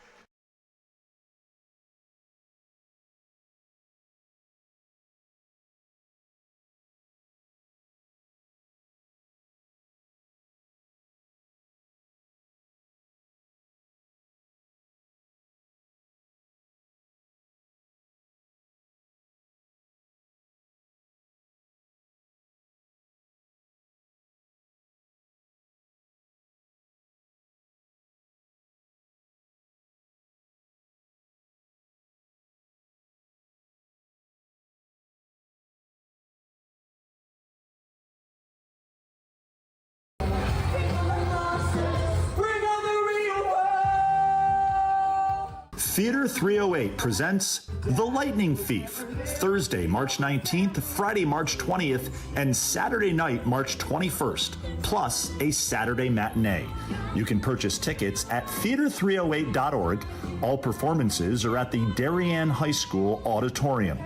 Theater 308 presents The Lightning Thief, Thursday, March 19th, Friday, March 20th, and Saturday night, March 21st, plus a Saturday matinee. You can purchase tickets at theater308.org. All performances are at the Darien High School Auditorium.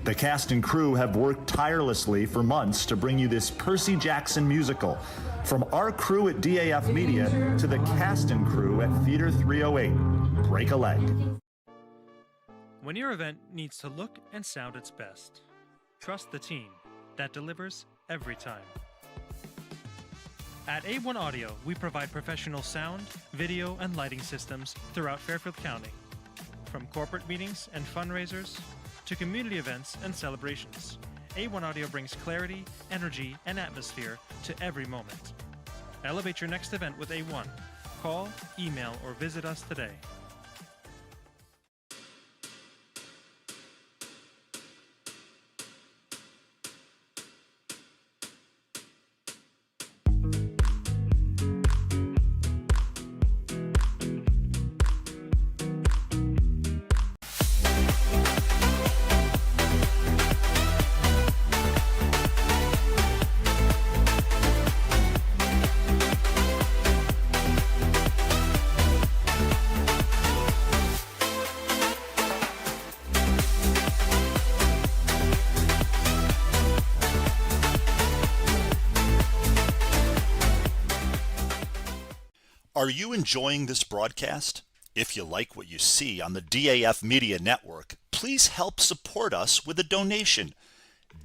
The cast and crew have worked tirelessly for months to bring you this Percy Jackson musical. From our crew at DAF Media to the cast and crew at Theater 308. Break a leg. When your event needs to look and sound its best, trust the team that delivers every time. At A1 Audio, we provide professional sound, video, and lighting systems throughout Fairfield County. From corporate meetings and fundraisers to community events and celebrations, A1 Audio brings clarity, energy, and atmosphere to every moment. Elevate your next event with A1. Call, email, or visit us today. Are you enjoying this broadcast? If you like what you see on the DAF Media Network, please help support us with a donation.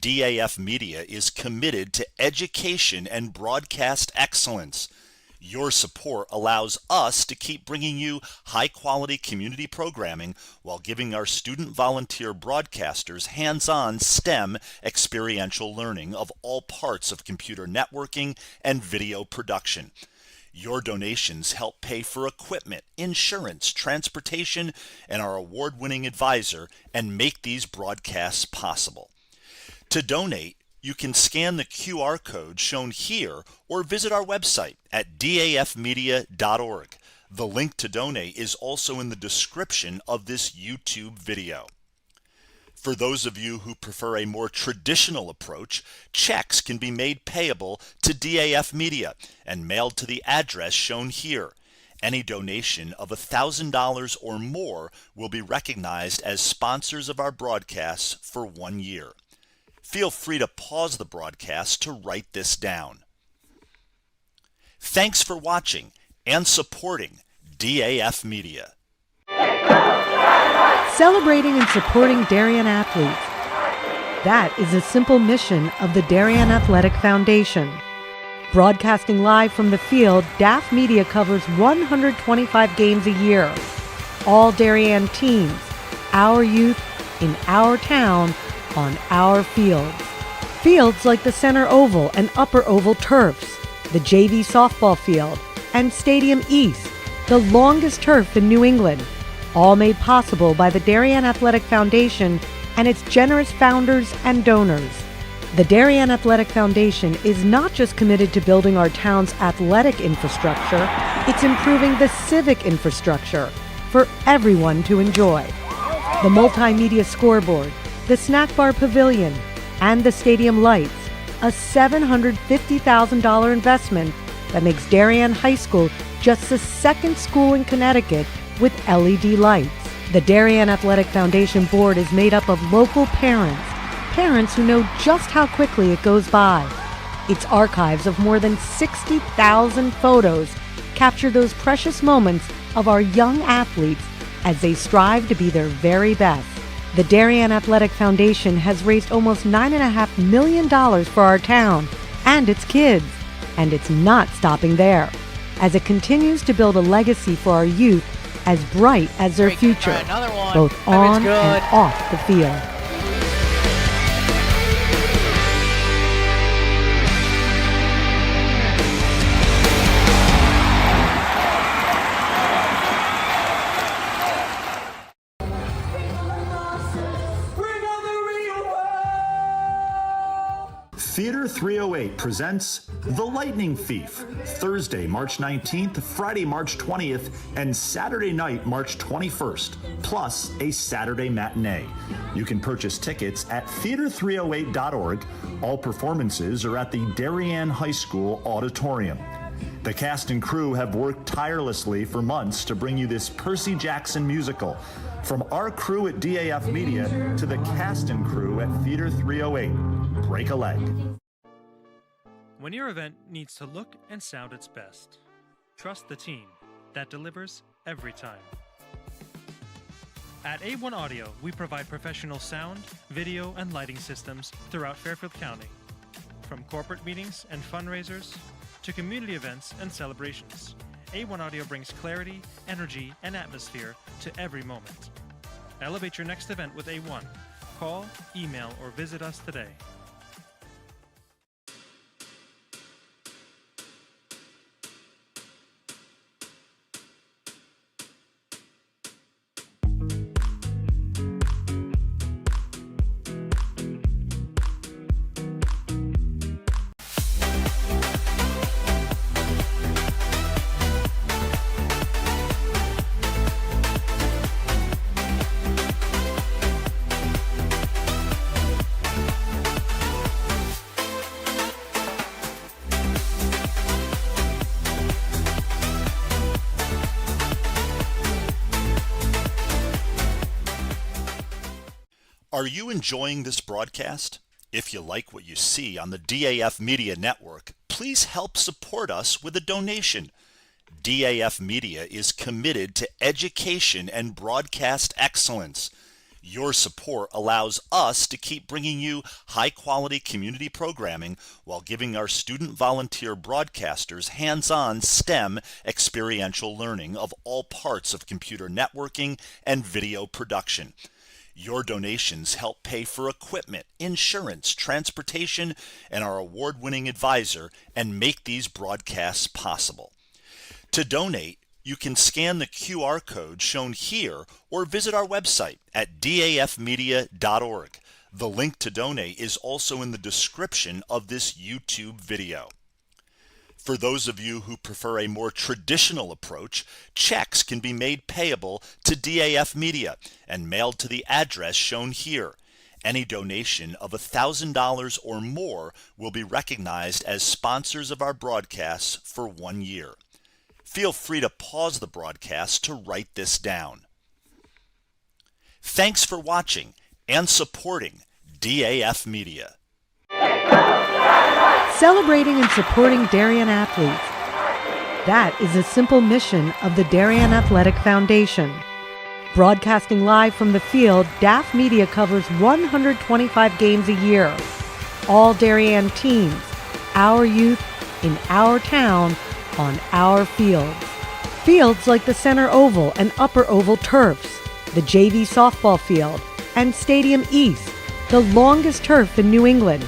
DAF Media is committed to education and broadcast excellence. Your support allows us to keep bringing you high-quality community programming while giving our student volunteer broadcasters hands-on STEM experiential learning of all parts of computer networking and video production. Your donations help pay for equipment, insurance, transportation, and our award-winning advisor, and make these broadcasts possible. To donate, you can scan the QR code shown here or visit our website at dafmedia.org. The link to donate is also in the description of this YouTube video. For those of you who prefer a more traditional approach, checks can be made payable to DAF Media and mailed to the address shown here. Any donation of $1,000 or more will be recognized as sponsors of our broadcasts for 1 year. Feel free to pause the broadcast to write this down. Thanks for watching and supporting DAF Media. Celebrating and supporting Darien athletes. That is a simple mission of the Darien Athletic Foundation. Broadcasting live from the field, DAF Media covers 125 games a year. All Darien teams, our youth, in our town, on our fields. Fields like the Center Oval and Upper Oval turfs, the JV softball field, and Stadium East, the longest turf in New England. All made possible by the Darien Athletic Foundation and its generous founders and donors. The Darien Athletic Foundation is not just committed to building our town's athletic infrastructure, it's improving the civic infrastructure for everyone to enjoy. The multimedia scoreboard, the snack bar pavilion, and the stadium lights, a $750,000 investment that makes Darien High School just the second school in Connecticut with LED lights. The Darien Athletic Foundation board is made up of local parents who know just how quickly it goes by. Its archives of more than 60,000 photos capture those precious moments of our young athletes as they strive to be their very best. The Darien Athletic Foundation has raised almost $9.5 million for our town and its kids, and it's not stopping there, as it continues to build a legacy for our youth as bright as their future, both on and off the field. Theater 308 presents The Lightning Thief, Thursday, March 19th, Friday, March 20th, and Saturday night, March 21st, plus a Saturday matinee. You can purchase tickets at theater308.org. All performances are at the Darien High School Auditorium. The cast and crew have worked tirelessly for months to bring you this Percy Jackson musical. From our crew at DAF Media to the cast and crew at Theater 308, break a leg. When your event needs to look and sound its best, trust the team that delivers every time. At A1 Audio, we provide professional sound, video, and lighting systems throughout Fairfield County. From corporate meetings and fundraisers to community events and celebrations, A1 Audio brings clarity, energy, and atmosphere to every moment. Elevate your next event with A1. Call, email, or visit us today. Are you enjoying this broadcast? If you like what you see on the DAF Media Network, please help support us with a donation. DAF Media is committed to education and broadcast excellence. Your support allows us to keep bringing you high-quality community programming while giving our student volunteer broadcasters hands-on STEM experiential learning of all parts of computer networking and video production. Your donations help pay for equipment, insurance, transportation, and our award-winning advisor, and make these broadcasts possible. To donate, you can scan the QR code shown here or visit our website at dafmedia.org. The link to donate is also in the description of this YouTube video. For those of you who prefer a more traditional approach, checks can be made payable to DAF Media and mailed to the address shown here. Any donation of $1,000 or more will be recognized as sponsors of our broadcasts for 1 year. Feel free to pause the broadcast to write this down. Thanks for watching and supporting DAF Media. Celebrating and supporting Darien athletes. That is a simple mission of the Darien Athletic Foundation. Broadcasting live from the field, DAF Media covers 125 games a year. All Darien teams, our youth, in our town, on our fields. Fields like the Center Oval and Upper Oval turfs, the JV softball field, and Stadium East, the longest turf in New England.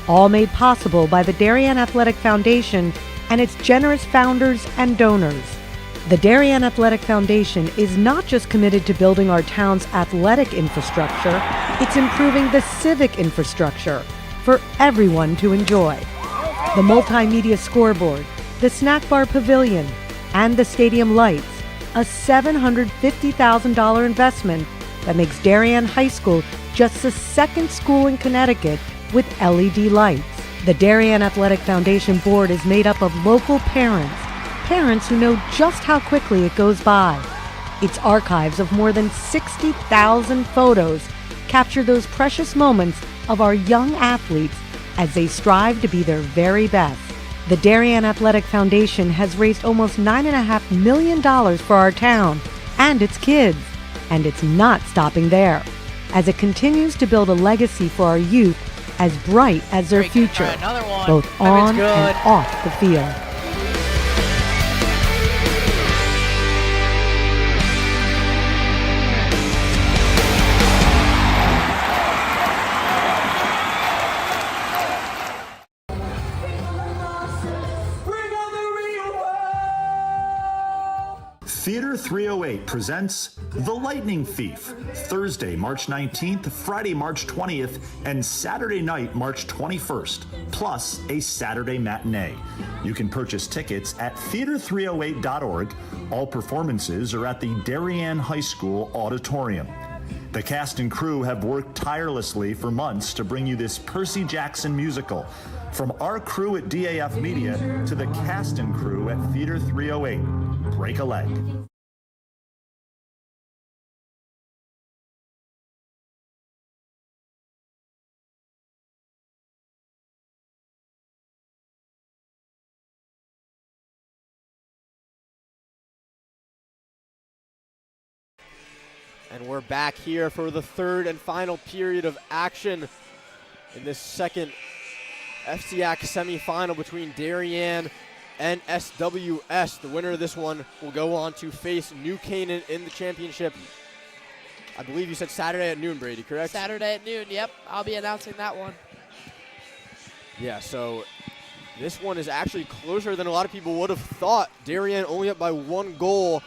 All made possible by the Darien Athletic Foundation and its generous founders and donors. The Darien Athletic Foundation is not just committed to building our town's athletic infrastructure, it's improving the civic infrastructure for everyone to enjoy. The multimedia scoreboard, the snack bar pavilion, and the stadium lights, a $750,000 investment that makes Darien High School just the second school in Connecticut with LED lights. The Darien Athletic Foundation board is made up of local parents who know just how quickly it goes by. Its archives of more than 60,000 photos capture those precious moments of our young athletes as they strive to be their very best. The Darien Athletic Foundation has raised almost $9.5 million for our town and its kids, and it's not stopping there, as it continues to build a legacy for our youth as bright as their future, both on and off the field. Theater 308 presents The Lightning Thief, Thursday, March 19th, Friday, March 20th, and Saturday night, March 21st, plus a Saturday matinee. You can purchase tickets at theater308.org. All performances are at the Darien High School Auditorium. The cast and crew have worked tirelessly for months to bring you this Percy Jackson musical. From our crew at DAF Media to the cast and crew at Theater 308, break a leg. And we're back here for the third and final period of action in this second FCIAC semifinal between Darien and SWS. The winner of this one will go on to face New Canaan in the championship. I believe you said Saturday at noon, Brady, correct? Saturday at noon, yep. I'll be announcing that one. Yeah, so this one is actually closer than a lot of people would have thought. Darien only up by 1 goal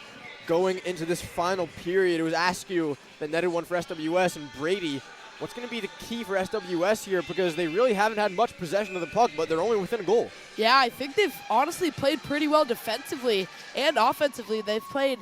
going into this final period. It was Askew that netted one for SWS, and Brady, what's going to be the key for SWS here, because they really haven't had much possession of the puck, but they're only within a goal. Yeah, I think they've honestly played pretty well defensively and offensively. They've played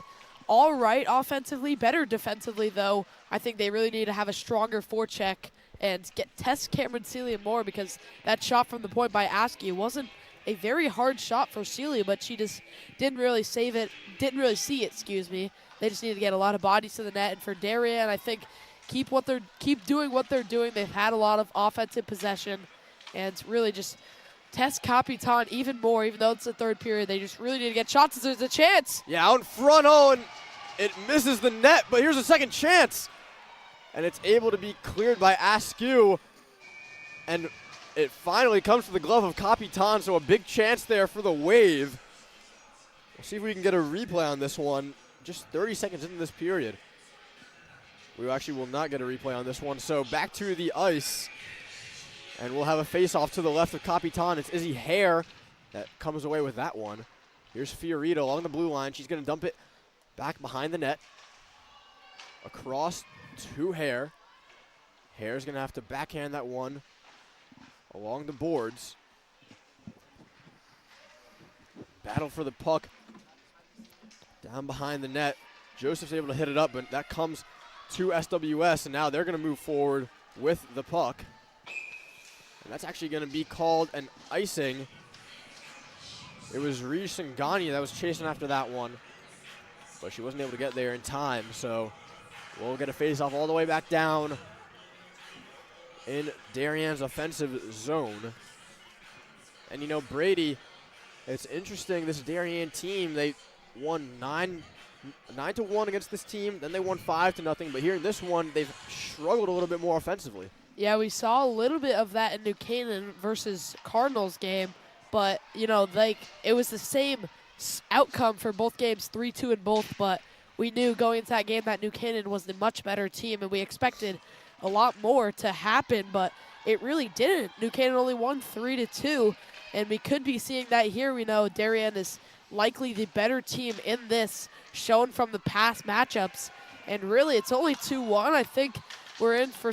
all right offensively, better defensively, though. I think they really need to have a stronger forecheck and test Cameron Celia more, because that shot from the point by Askew wasn't a very hard shot for Celia, but she just didn't really see it, excuse me. They just need to get a lot of bodies to the net, and for Darien, I think keep doing what they're doing. They've had a lot of offensive possession, and really just test Capitan even more. Even though it's the third period, they just really need to get shots as there's a chance. Yeah, out in front, and it misses the net, but here's a second chance. And it's able to be cleared by Askew, and it finally comes to the glove of Capitan, so a big chance there for the Wave. We'll see if we can get a replay on this one just 30 seconds into this period. We actually will not get a replay on this one, so back to the ice. And we'll have a face-off to the left of Capitan. It's Izzy Hare that comes away with that one. Here's Fiorito along the blue line. She's going to dump it back behind the net. Across to Hare. Hare's going to have to backhand that one along the boards. Battle for the puck down behind the net. Joseph's able to hit it up, but that comes to SWS, and now they're going to move forward with the puck. And that's actually going to be called an icing. It was Rishangani that was chasing after that one, but she wasn't able to get there in time, so we'll get a face-off all the way back down in Darien's offensive zone. And you know, Brady, it's interesting, this Darien team, they won 9-1 against this team, then they won 5-0, but here in this one, they've struggled a little bit more offensively. Yeah, we saw a little bit of that in New Canaan versus Cardinals game, but, you know, like, it was the same outcome for both games, 3-2 in both, but we knew going into that game that New Canaan was the much better team, and we expected a lot more to happen, but it really didn't. New Canaan only won 3-2, and we could be seeing that here. We know Darien is likely the better team in this, shown from the past matchups, and really it's only 2-1. I think we're in for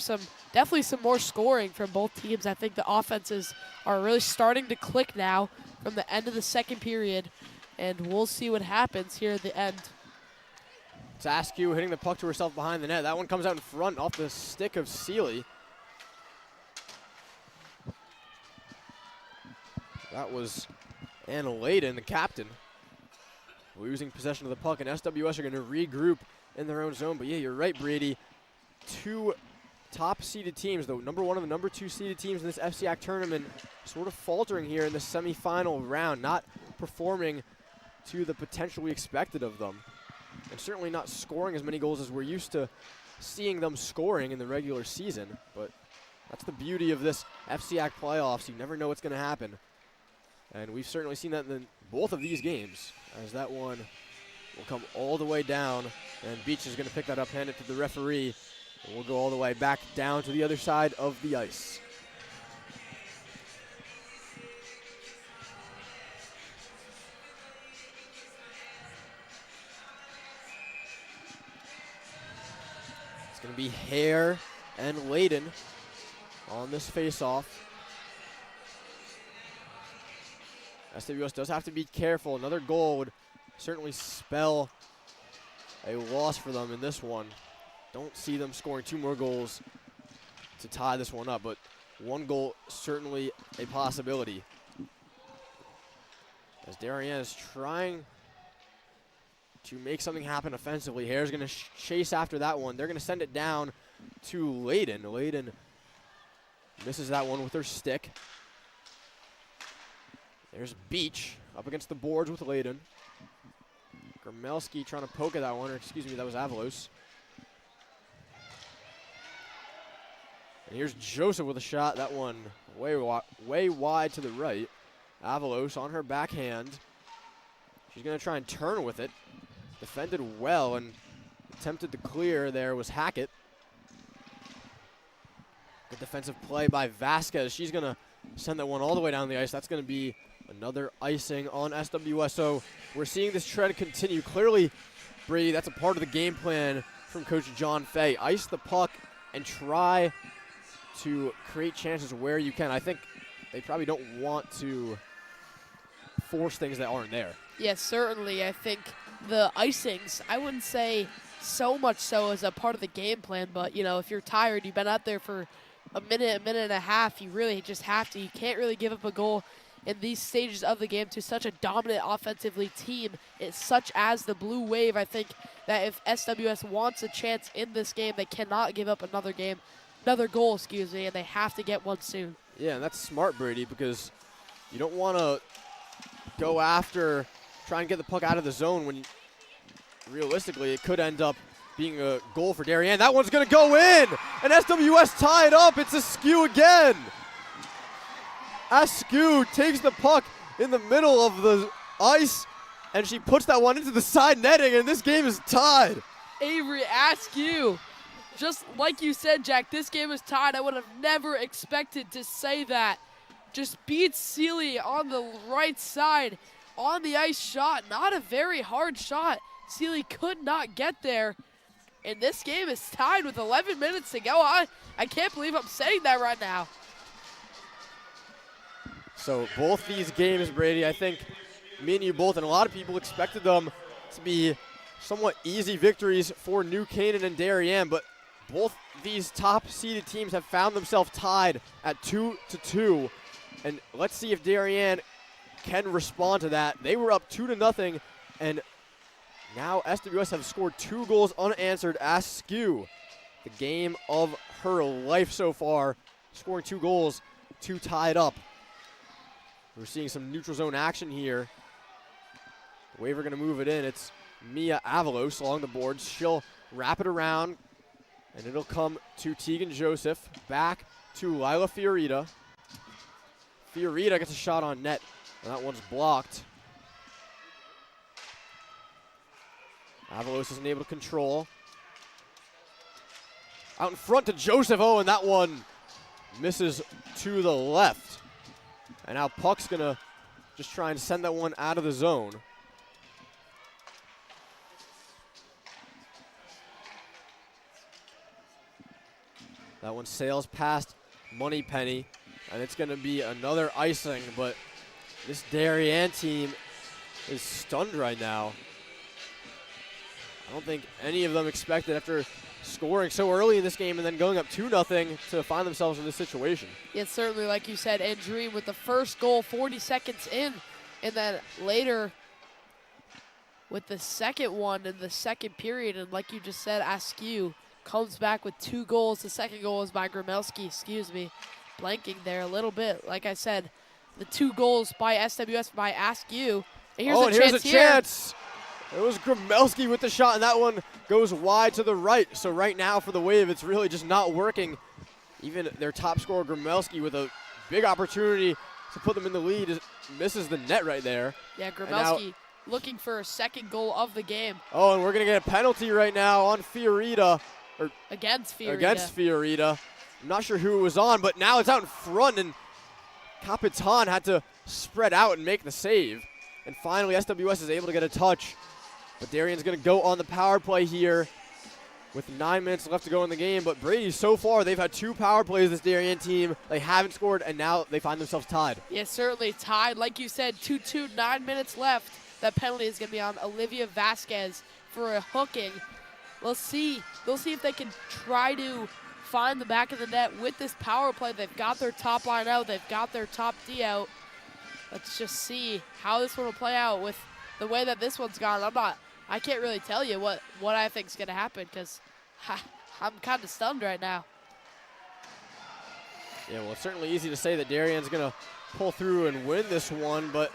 definitely some more scoring from both teams. I think the offenses are really starting to click now from the end of the second period, and we'll see what happens here at the end. It's Askew hitting the puck to herself behind the net. That one comes out in front off the stick of Seeley. That was Anna Layden, the captain, losing possession of the puck, and SWS are going to regroup in their own zone. But yeah, you're right, Brady. Two top-seeded teams, the number 1 and the number 2 seeded teams in this FCIAC tournament, sort of faltering here in the semifinal round, not performing to the potential we expected of them, and certainly not scoring as many goals as we're used to seeing them scoring in the regular season. But that's the beauty of this FCIAC playoffs. You never know what's going to happen, and we've certainly seen that in both of these games, as that one will come all the way down, and Beach is going to pick that up, hand it to the referee, and we'll go all the way back down to the other side of the ice. It's going to be Hare and Layden on this face-off. SWS does have to be careful. Another goal would certainly spell a loss for them in this one. Don't see them scoring 2 more goals to tie this one up, but 1 goal certainly a possibility. As Darien is trying to make something happen offensively. Hare's going to chase after that one. They're going to send it down to Layden. Layden misses that one with her stick. There's Beach up against the boards with Layden. Gramelski trying to poke at that one, or excuse me, that was Avalos. And here's Joseph with a shot. That one way wide to the right. Avalos on her backhand. She's going to try and turn with it. Defended well and attempted to clear there was Hackett. Good defensive play by Vasquez. She's going to send that one all the way down the ice. That's going to be another icing on SWS. So we're seeing this trend continue. Clearly, Brady, that's a part of the game plan from Coach John Fay. Ice the puck and try to create chances where you can. I think they probably don't want to force things that aren't there. Yes, certainly. I think the icings, I wouldn't say so much so as a part of the game plan, but, you know, if you're tired, you've been out there for a minute and a half, you really just have to. You can't really give up a goal in these stages of the game to such a dominant offensively team. It's such as the Blue Wave. I think that if SWS wants a chance in this game, they cannot give up another goal, and they have to get one soon. Yeah, and that's smart, Brady, because you don't want to go after, try and get the puck out of the zone when realistically it could end up being a goal for Darien. That one's going to go in, and SWS tie it up. It's Askew again. Askew takes the puck in the middle of the ice, and she puts that one into the side netting, and this game is tied. Avery Askew. Just like you said, Jack, this game is tied. I would have never expected to say that. Just beats Seeley on the right side on the ice shot. Not a very hard shot. Seeley could not get there. And this game is tied with 11 minutes to go. I can't believe I'm saying that right now. So both these games, Brady, I think me and you both and a lot of people expected them to be somewhat easy victories for New Canaan and Darien, but both these top-seeded teams have found themselves tied at 2-2. And let's see if Darien can respond to that. They were up 2-0, and now SWS have scored 2 goals unanswered. Askew, the game of her life so far, scoring 2 goals, 2 tied up. We're seeing some neutral zone action here. The way we're going to move it in, it's Mia Avalos along the boards. She'll wrap it around, and it'll come to Tegan Joseph. Back to Lila Fiorita. Fiorita gets a shot on net, and that one's blocked. Avalos isn't able to control. Out in front to Joseph. Oh, and that one misses to the left. And now Puck's going to just try and send that one out of the zone. That one sails past Moneypenny, and it's going to be another icing, but this Darien team is stunned right now. I don't think any of them expected, after scoring so early in this game and then going up 2-0, to find themselves in this situation. Yeah, certainly, like you said, Andreen with the first goal 40 seconds in, and then later with the second one in the second period, and like you just said, Askew comes back with 2 goals. The second goal is by Gromelski, blanking there a little bit. Like I said, the 2 goals by SWS by Askew. And here's a chance. It was Gromelski with the shot, and that one goes wide to the right. So right now for the Wave, it's really just not working. Even their top scorer, Gromelski, with a big opportunity to put them in the lead, misses the net right there. Yeah, Gromelski looking for a second goal of the game. Oh, and we're going to get a penalty right now on Fiorita. Against Fiorita. I'm not sure who it was on, but now it's out in front, and Capitan had to spread out and make the save. And finally, SWS is able to get a touch. But Darien's going to go on the power play here with 9 minutes left to go in the game. But Brady, so far, they've had 2 power plays, this Darien team. They haven't scored, and now they find themselves tied. Yeah, certainly tied. Like you said, 2-2, 9 minutes left. That penalty is going to be on Olivia Vasquez for a hooking. We'll see. They'll see if they can try to find the back of the net with this power play. They've got their top line out. They've got their top D out. Let's just see how this one will play out with the way that this one's gone. I can't really tell you what I think is going to happen, because I'm kind of stunned right now. Yeah, well, it's certainly easy to say that Darien's going to pull through and win this one, but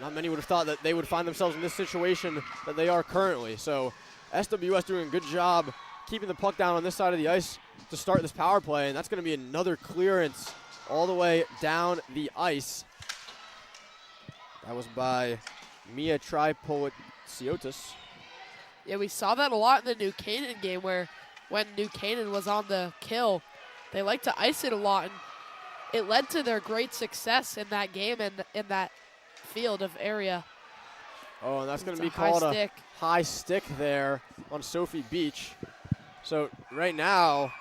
not many would have thought that they would find themselves in this situation that they are currently. So SWS doing a good job keeping the puck down on this side of the ice to start this power play, and that's going to be another clearance all the way down the ice. That was by Mia Tripolitsiotis. Yeah, we saw that a lot in the New Canaan game, where when New Canaan was on the kill, they like to ice it a lot, and it led to their great success in that game and in that field of area. Oh, and that's going to be called a high stick there on Sophie Beach. So right now,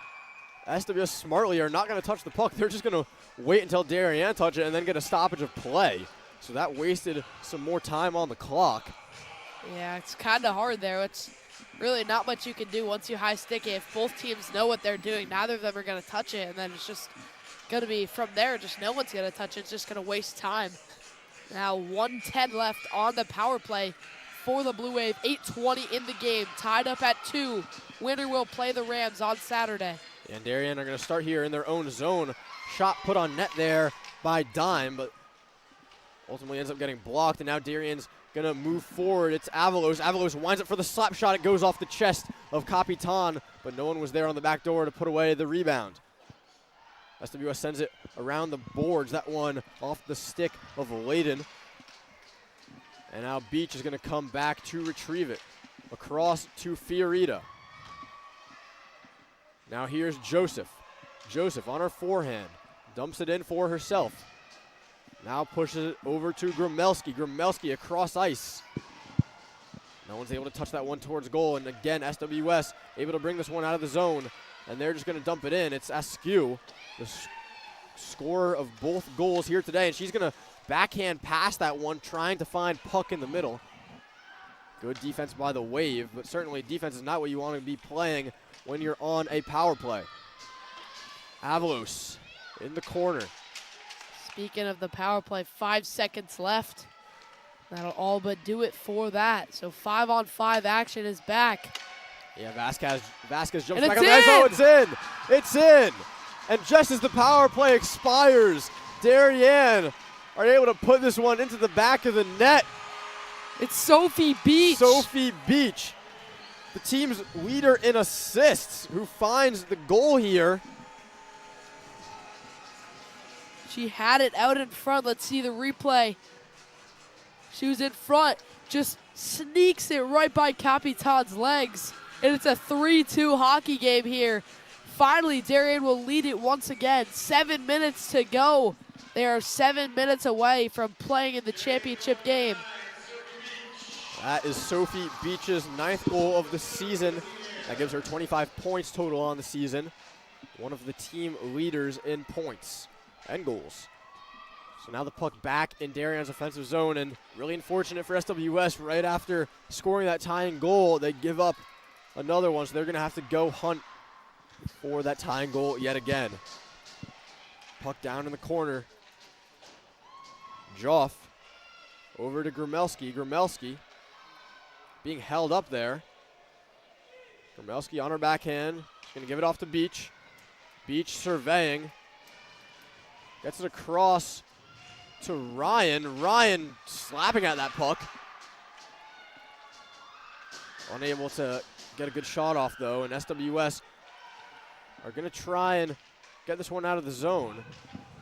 SWS smartly are not going to touch the puck. They're just going to wait until Darien touch it and then get a stoppage of play. So that wasted some more time on the clock. Yeah, it's kind of hard there. It's really not much you can do once you high stick it. If both teams know what they're doing, neither of them are going to touch it, and then it's just going to be from there, just no one's going to touch it. It's just going to waste time. Now 1:10 left on the power play for the Blue Wave. 8:20 in the game, tied up at 2. Winner will play the Rams on Saturday. And Darien are going to start here in their own zone. Shot put on net there by Dime, but ultimately ends up getting blocked, and now Darien's going to move forward. It's Avalos. Avalos winds up for the slap shot. It goes off the chest of Capitan, but no one was there on the back door to put away the rebound. SWS sends it around the boards. That one off the stick of Layden. And now Beach is going to come back to retrieve it. Across to Fiorita. Now here's Joseph. Joseph on her forehand. Dumps it in for herself. Now pushes it over to Grumelski. Grumelski across ice. No one's able to touch that one towards goal. And again, SWS able to bring this one out of the zone. And they're just going to dump it in. It's Askew, the scorer of both goals here today. And she's going to backhand pass that one, trying to find puck in the middle. Good defense by the Wave, but certainly defense is not what you want to be playing when you're on a power play. Avalos in the corner. Speaking of the power play, 5 seconds left. That'll all but do it for that. So 5-on-5 action is back. Yeah, Vasquez jumps And back it's on the ice. Oh, in! it's in! It's in! And just as the power play expires, Darien are able to put this one into the back of the net. It's Sophie Beach. Sophie Beach, the team's leader in assists, who finds the goal here. She had it out in front. Let's see the replay. She was in front, just sneaks it right by Capitan's legs. And it's a 3-2 hockey game here. Finally, Darien will lead it once again. 7 minutes to go. They are 7 minutes away from playing in the championship game. That is Sophie Beach's 9th goal of the season. That gives her 25 points total on the season. One of the team leaders in points and goals. So now the puck back in Darien's offensive zone, and really unfortunate for SWS. Right after scoring that tying goal, they give up another one, so they're going to have to go hunt for that tying goal yet again. Puck down in the corner. Joff over to Grumelski. Grumelski being held up there. Grumelski on her backhand. She's going to give it off to Beach. Beach surveying. Gets it across to Ryan. Ryan slapping at that puck. Unable to get a good shot off, though, and SWS are going to try and get this one out of the zone.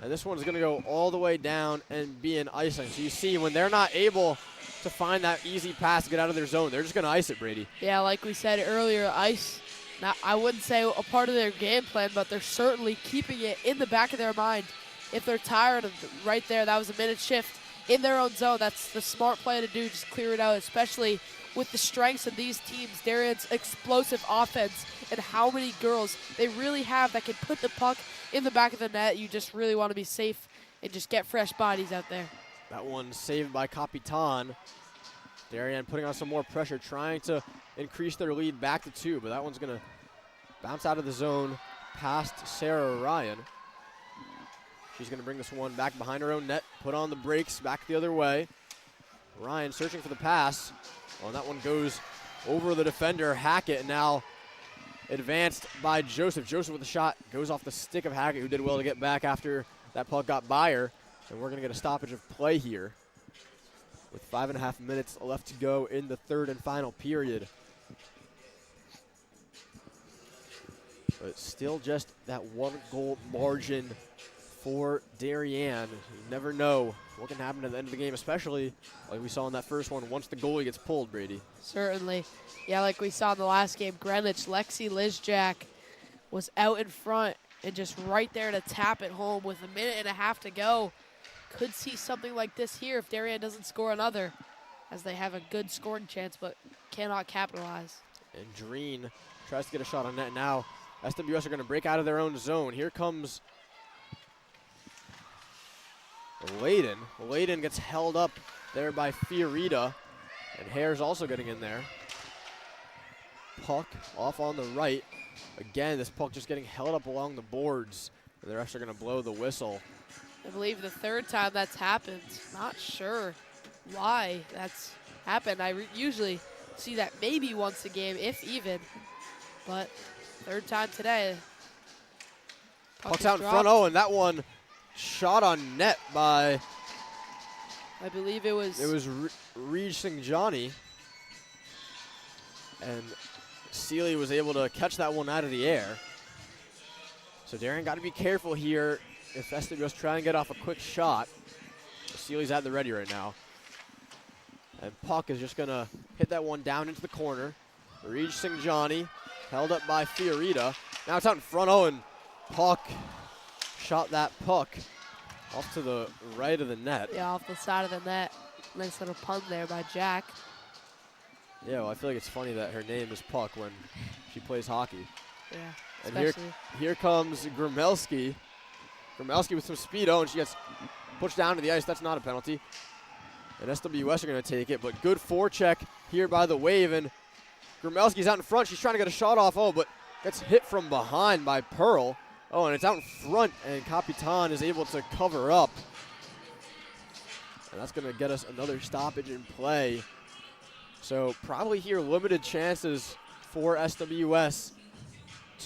And this one's going to go all the way down and be in icing. So you see, when they're not able to find that easy pass to get out of their zone, they're just going to ice it, Brady. Yeah, like we said earlier, ice, not, I wouldn't say a part of their game plan, but they're certainly keeping it in the back of their mind. If they're tired of right there, that was a minute shift in their own zone. That's the smart play to do, just clear it out, especially with the strengths of these teams, Darien's explosive offense, and how many girls they really have that can put the puck in the back of the net. You just really want to be safe and just get fresh bodies out there. That one saved by Capitan. Darien putting on some more pressure, trying to increase their lead back to 2, but that one's going to bounce out of the zone past Sarah Ryan. She's going to bring this one back behind her own net, put on the brakes, back the other way. Ryan searching for the pass. Well, and that one goes over the defender, Hackett, now advanced by Joseph. Joseph with the shot, goes off the stick of Hackett, who did well to get back after that puck got by her. And we're going to get a stoppage of play here with 5.5 minutes left to go in the third and final period. But still just that 1-goal margin for Darien. You never know what can happen at the end of the game, especially like we saw in that first one once the goalie gets pulled, Brady. Certainly. Yeah, like we saw in the last game, Greenwich, Lexi Lizjak was out in front and just right there to tap it home with 1.5 minutes to go. Could see something like this here if Darien doesn't score another, as they have a good scoring chance but cannot capitalize. And Dreen tries to get a shot on net now. SWS are going to break out of their own zone. Here comes Layden. Layden gets held up there by Fiorita, and Hare's also getting in there. Puck off on the right. Again, this puck just getting held up along the boards, and the refs are going to blow the whistle. I believe the third time that's happened. Not sure why that's happened. I usually see that maybe once a game, if even, but third time today. Puck's out in front. Oh, and that one shot on net by, I believe it was Reej Singhjani. And Sealy was able to catch that one out of the air. So Darien got to be careful here if SWS try and get off a quick shot. Sealy's at the ready right now. And puck is just going to hit that one down into the corner. Reej Singhjani held up by Fiorita. Now it's out in front. Oh, and puck shot that puck Off to the right of the net. Yeah, off the side of the net. Nice little pun there by Jack. Yeah, well, I feel like it's funny that her name is Puck when she plays hockey. Yeah, And especially. here comes Grumelski. Grumelski with some speed, and she gets pushed down to the ice. That's not a penalty. And SWS are going to take it, but good forecheck here by the Wave. And Grumelski's out in front. She's trying to get a shot off, but gets hit from behind by Pearl. Oh, and it's out in front, and Capitan is able to cover up. And that's going to get us another stoppage in play. So probably here limited chances for SWS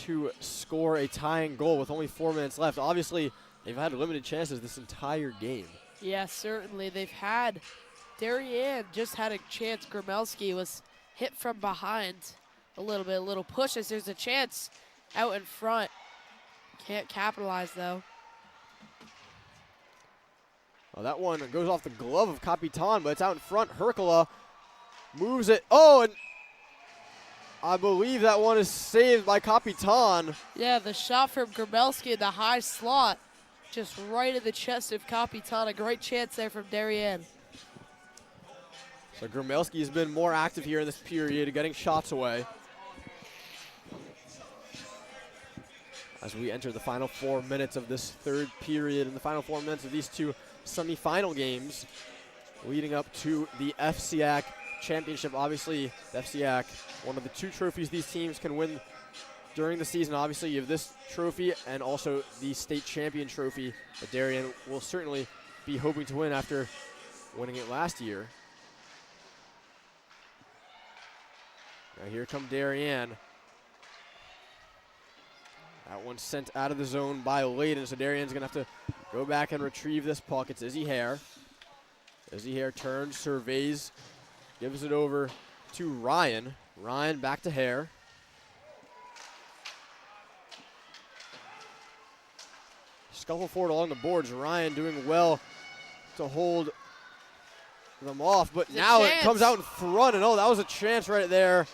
to score a tying goal with only 4 minutes left. Obviously, they've had limited chances this entire game. Yeah, certainly. They've had, Darien just had a chance. Grumelski was hit from behind a little push as there's a chance out in front. Can't capitalize though. Well, that one goes off the glove of Capitan, but it's out in front. Herkula moves it. Oh, and I believe that one is saved by Capitan. Yeah, the shot from Grumelski in the high slot, just right in the chest of Capitan. A great chance there from Darien. So Grumelski has been more active here in this period, getting shots away. As we enter the final 4 minutes of this third period and the final 4 minutes of these two semifinal games leading up to the FCIAC championship. Obviously, the FCIAC, one of the two trophies these teams can win during the season. Obviously, you have this trophy and also the state champion trophy that Darien will certainly be hoping to win after winning it last year. Now here come Darien. That one sent out of the zone by Layden, so Darien's going to have to go back and retrieve this puck. It's Izzy Hare. Izzy Hare turns, surveys, gives it over to Ryan. Ryan back to Hare. Scuffle forward along the boards. Ryan doing well to hold them off, but now it comes out in front, and oh, that was a chance right there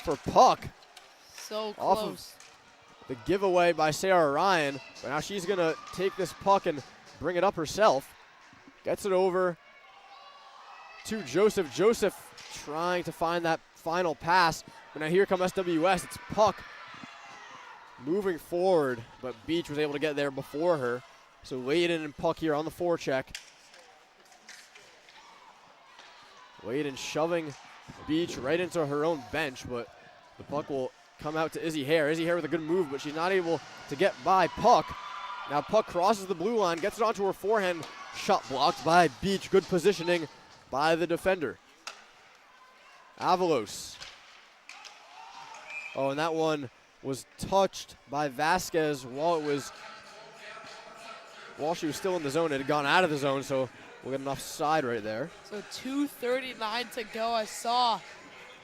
for Puck. So Off close. of the giveaway by Sarah Ryan, but now she's gonna take this puck and bring it up herself. Gets it over to Joseph. Joseph trying to find that final pass, but now here come SWS. It's Puck moving forward, but Beach was able to get there before her. So Layden and Puck here on the forecheck. Layden shoving Beach right into her own bench, but the puck will come out to Izzy Hare. Izzy Hare with a good move, but she's not able to get by Puck. Now Puck crosses the blue line, gets it onto her forehand. Shot blocked by Beach. Good positioning by the defender. Avalos. Oh, and that one was touched by Vasquez while she was still in the zone. It had gone out of the zone, so we'll get an offside right there. So 2:39 to go. I saw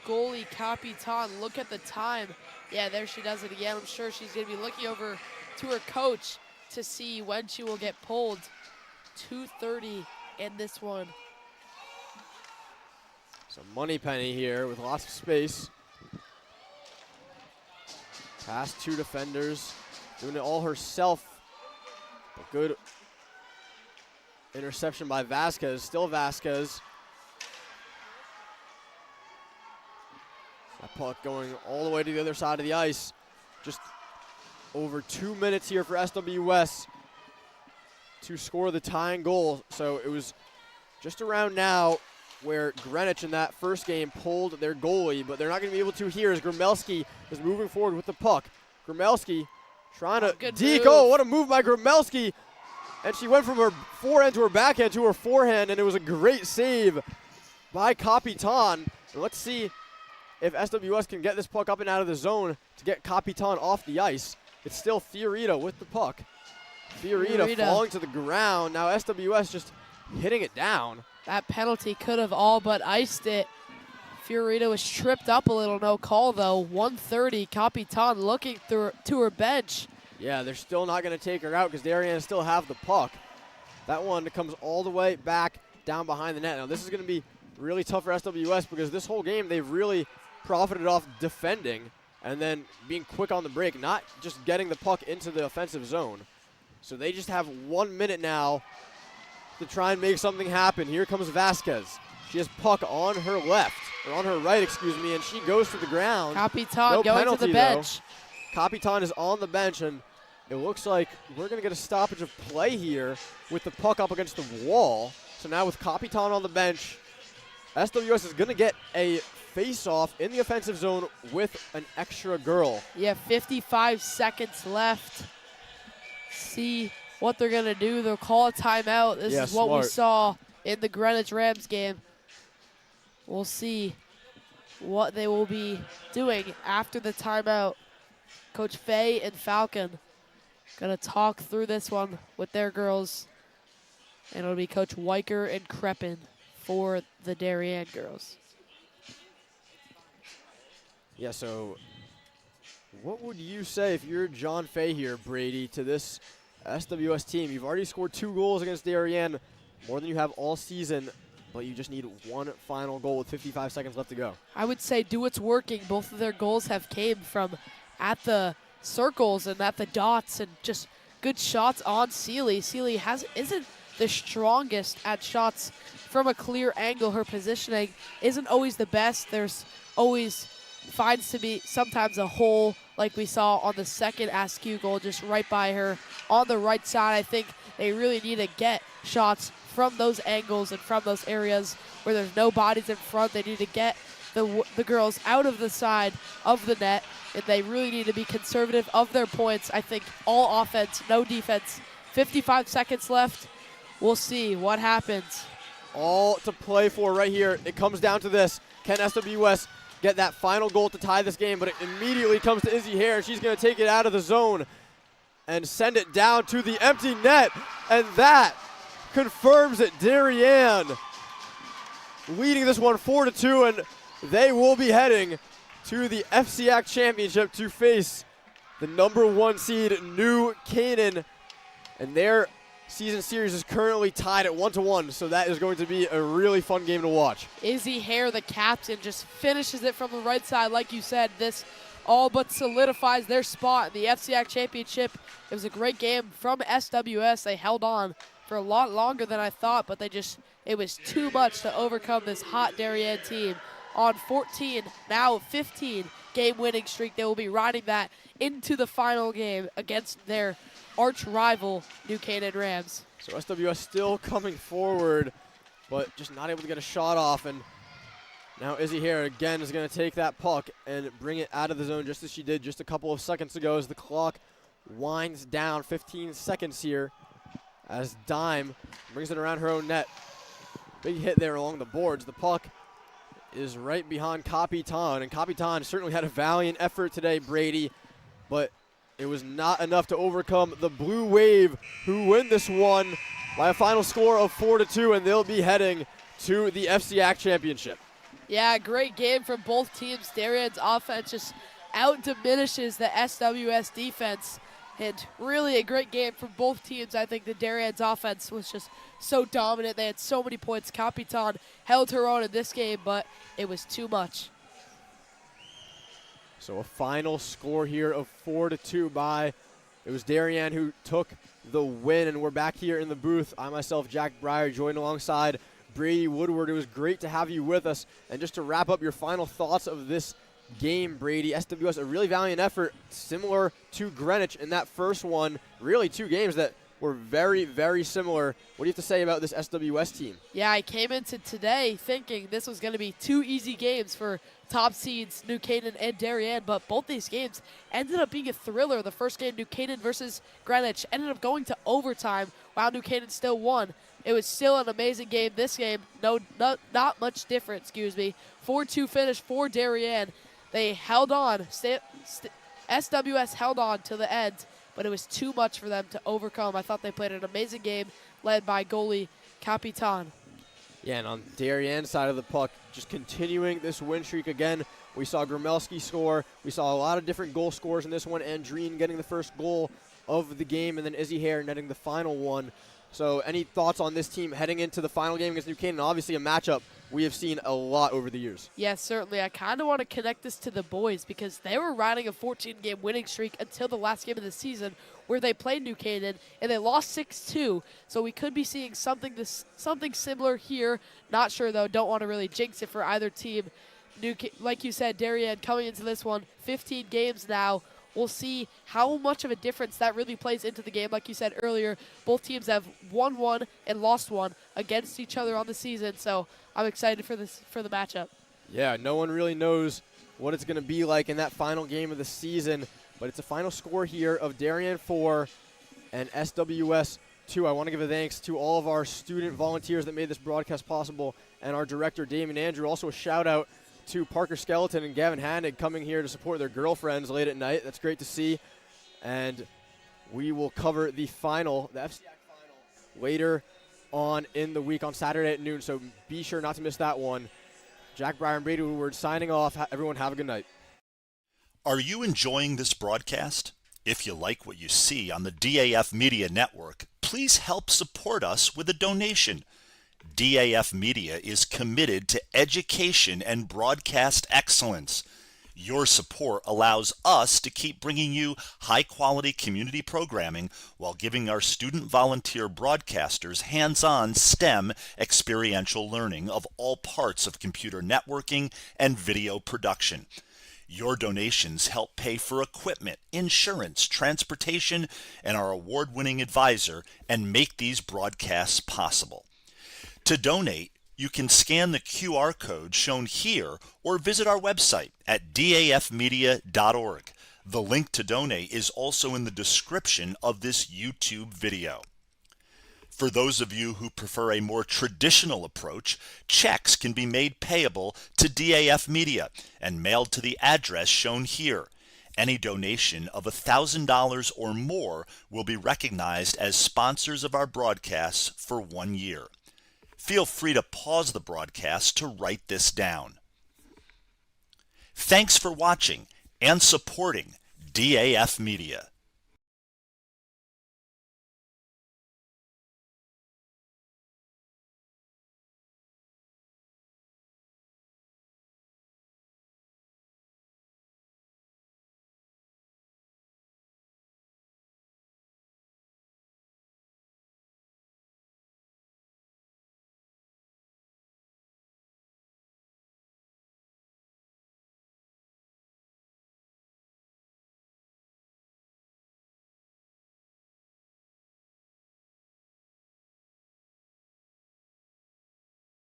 goalie Capitan look at the time. Yeah, there she does it again. I'm sure she's going to be looking over to her coach to see when she will get pulled. 2:30 in this one. So Moneypenny here with lots of space. Past two defenders, doing it all herself. A good interception by Vasquez, still Vasquez. That puck going all the way to the other side of the ice. Just over 2 minutes here for SWS to score the tying goal. So it was just around now where Greenwich in that first game pulled their goalie, but they're not going to be able to here as Grumelski is moving forward with the puck. Grumelski trying to deke. Oh, what a move by Grumelski. And she went from her forehand to her backhand to her forehand, and it was a great save by Capitan. And let's see if SWS can get this puck up and out of the zone to get Capitan off the ice. It's still Fiorita with the puck. Fiorita falling to the ground. Now SWS just hitting it down. That penalty could have all but iced it. Fiorita was tripped up a little, no call though. 1:30, Capitan looking to her bench. Yeah, they're still not going to take her out because Darien still have the puck. That one comes all the way back down behind the net. Now this is going to be really tough for SWS because this whole game they've really profited off defending and then being quick on the break, not just getting the puck into the offensive zone. So they just have 1 minute now to try and make something happen. Here comes Vasquez. She has puck on her left, or on her right, excuse me, and she goes to the ground. Capitan No going penalty, to the bench. Capitan is on the bench, and it looks like we're going to get a stoppage of play here with the puck up against the wall. So now with Capitan on the bench, SWS is going to get a face-off in the offensive zone with an extra girl. Yeah, 55 seconds left. See what they're going to do. They'll call a timeout. This is what we saw in the Greenwich Rams game. We'll see what they will be doing after the timeout. Coach Faye and Falcon going to talk through this one with their girls. And it'll be Coach Weicker and Kreppen for the Darien girls. Yeah, so what would you say if you're John Fay here, Brady, to this SWS team? You've already scored 2 goals against Darien, more than you have all season, but you just need one final goal with 55 seconds left to go. I would say do what's working. Both of their goals have came from at the circles and at the dots and just good shots on Seeley. Seeley isn't the strongest at shots from a clear angle. Her positioning isn't always the best. There's always finds to be sometimes a hole like we saw on the second Askew goal just right by her on the right side. I think they really need to get shots from those angles and from those areas where there's no bodies in front. They need to get the girls out of the side of the net, and they really need to be conservative of their points. I think all offense, no defense. 55 seconds left. We'll see what happens. All to play for right here. It comes down to this. Can SWS get that final goal to tie this game? But it immediately comes to Izzy Hare. She's going to take it out of the zone and send it down to the empty net. And that confirms it. Darien leading this one 4-2, and they will be heading to the FCIAC Championship to face the #1 seed New Canaan. And their season series is currently tied at 1-1, so that is going to be a really fun game to watch. Izzy Hare, the captain, just finishes it from the right side. Like you said, this all but solidifies their spot in the FCIAC Championship. It was a great game from SWS. They held on for a lot longer than I thought, but it was too much to overcome this hot Darien team. On 14, now 15 game winning streak, they will be riding that into the final game against their arch rival, New Canaan Rams. So SWS still coming forward, but just not able to get a shot off. And now Izzy Hare again is going to take that puck and bring it out of the zone just as she did just a couple of seconds ago as the clock winds down. 15 seconds here as Dime brings it around her own net. Big hit there along the boards. The puck is right behind Capitan, and Capitan certainly had a valiant effort today, Brady, but it was not enough to overcome the Blue Wave, who win this one by a final score of 4-2, and they'll be heading to the FCIAC Championship. Yeah, great game from both teams. Darien's offense just out-diminishes the SWS defense, and really a great game from both teams. I think the Darien's offense was just so dominant. They had so many points. Capitan held her own in this game, but it was too much. So a final score here of 4-2 by, it was Darien who took the win, and we're back here in the booth. I myself, Jack Breyer, joined alongside Brady Woodward. It was great to have you with us. And just to wrap up your final thoughts of this game, Brady, SWS, a really valiant effort, similar to Greenwich in that first one. Really 2 games that were very, very similar. What do you have to say about this SWS team? Yeah, I came into today thinking this was going to be 2 easy games for top seeds New Canaan and Darien, but both these games ended up being a thriller. The first game, New Canaan versus Greenwich, ended up going to overtime while New Canaan still won. It was still an amazing game. This game, not much different, 4-2 finish for Darien. They held on. SWS held on to the end, but it was too much for them to overcome. I thought they played an amazing game led by goalie Capitan. Yeah, and on Darien's side of the puck, just continuing this win streak again. We saw Gromelski score. We saw a lot of different goal scores in this one. Andreen getting the first goal of the game, and then Izzy Hare netting the final one. So any thoughts on this team heading into the final game against New Canaan? Obviously a matchup we have seen a lot over the years. Yes, certainly. I kind of want to connect this to the boys because they were riding a 14-game winning streak until the last game of the season where they played New Canaan and they lost 6-2. So we could be seeing something similar here. Not sure, though. Don't want to really jinx it for either team. Like you said, Darien coming into this one, 15 games now. We'll see how much of a difference that really plays into the game. Like you said earlier, both teams have won one and lost one against each other on the season. So I'm excited for the matchup. Yeah, no one really knows what it's going to be like in that final game of the season, but it's a final score here of Darien 4 and SWS 2. I want to give a thanks to all of our student volunteers that made this broadcast possible and our director, Damon Andrew. Also a shout out to Parker Skeleton and Gavin Hannig coming here to support their girlfriends late at night. That's great to see. And we will cover the final, the FCIAC final, later on in the week on Saturday at noon. So be sure not to miss that one. Jack Breyer and Brady Woodward signing off. Everyone have a good night. Are you enjoying this broadcast? If you like what you see on the DAF Media Network, please help support us with a donation. DAF Media is committed to education and broadcast excellence. Your support allows us to keep bringing you high-quality community programming while giving our student volunteer broadcasters hands-on STEM experiential learning of all parts of computer networking and video production. Your donations help pay for equipment, insurance, transportation, and our award-winning advisor and make these broadcasts possible. To donate, you can scan the QR code shown here or visit our website at dafmedia.org. The link to donate is also in the description of this YouTube video. For those of you who prefer a more traditional approach, checks can be made payable to DAF Media and mailed to the address shown here. Any donation of $1,000 or more will be recognized as sponsors of our broadcasts for 1 year. Feel free to pause the broadcast to write this down. Thanks for watching and supporting DAF Media.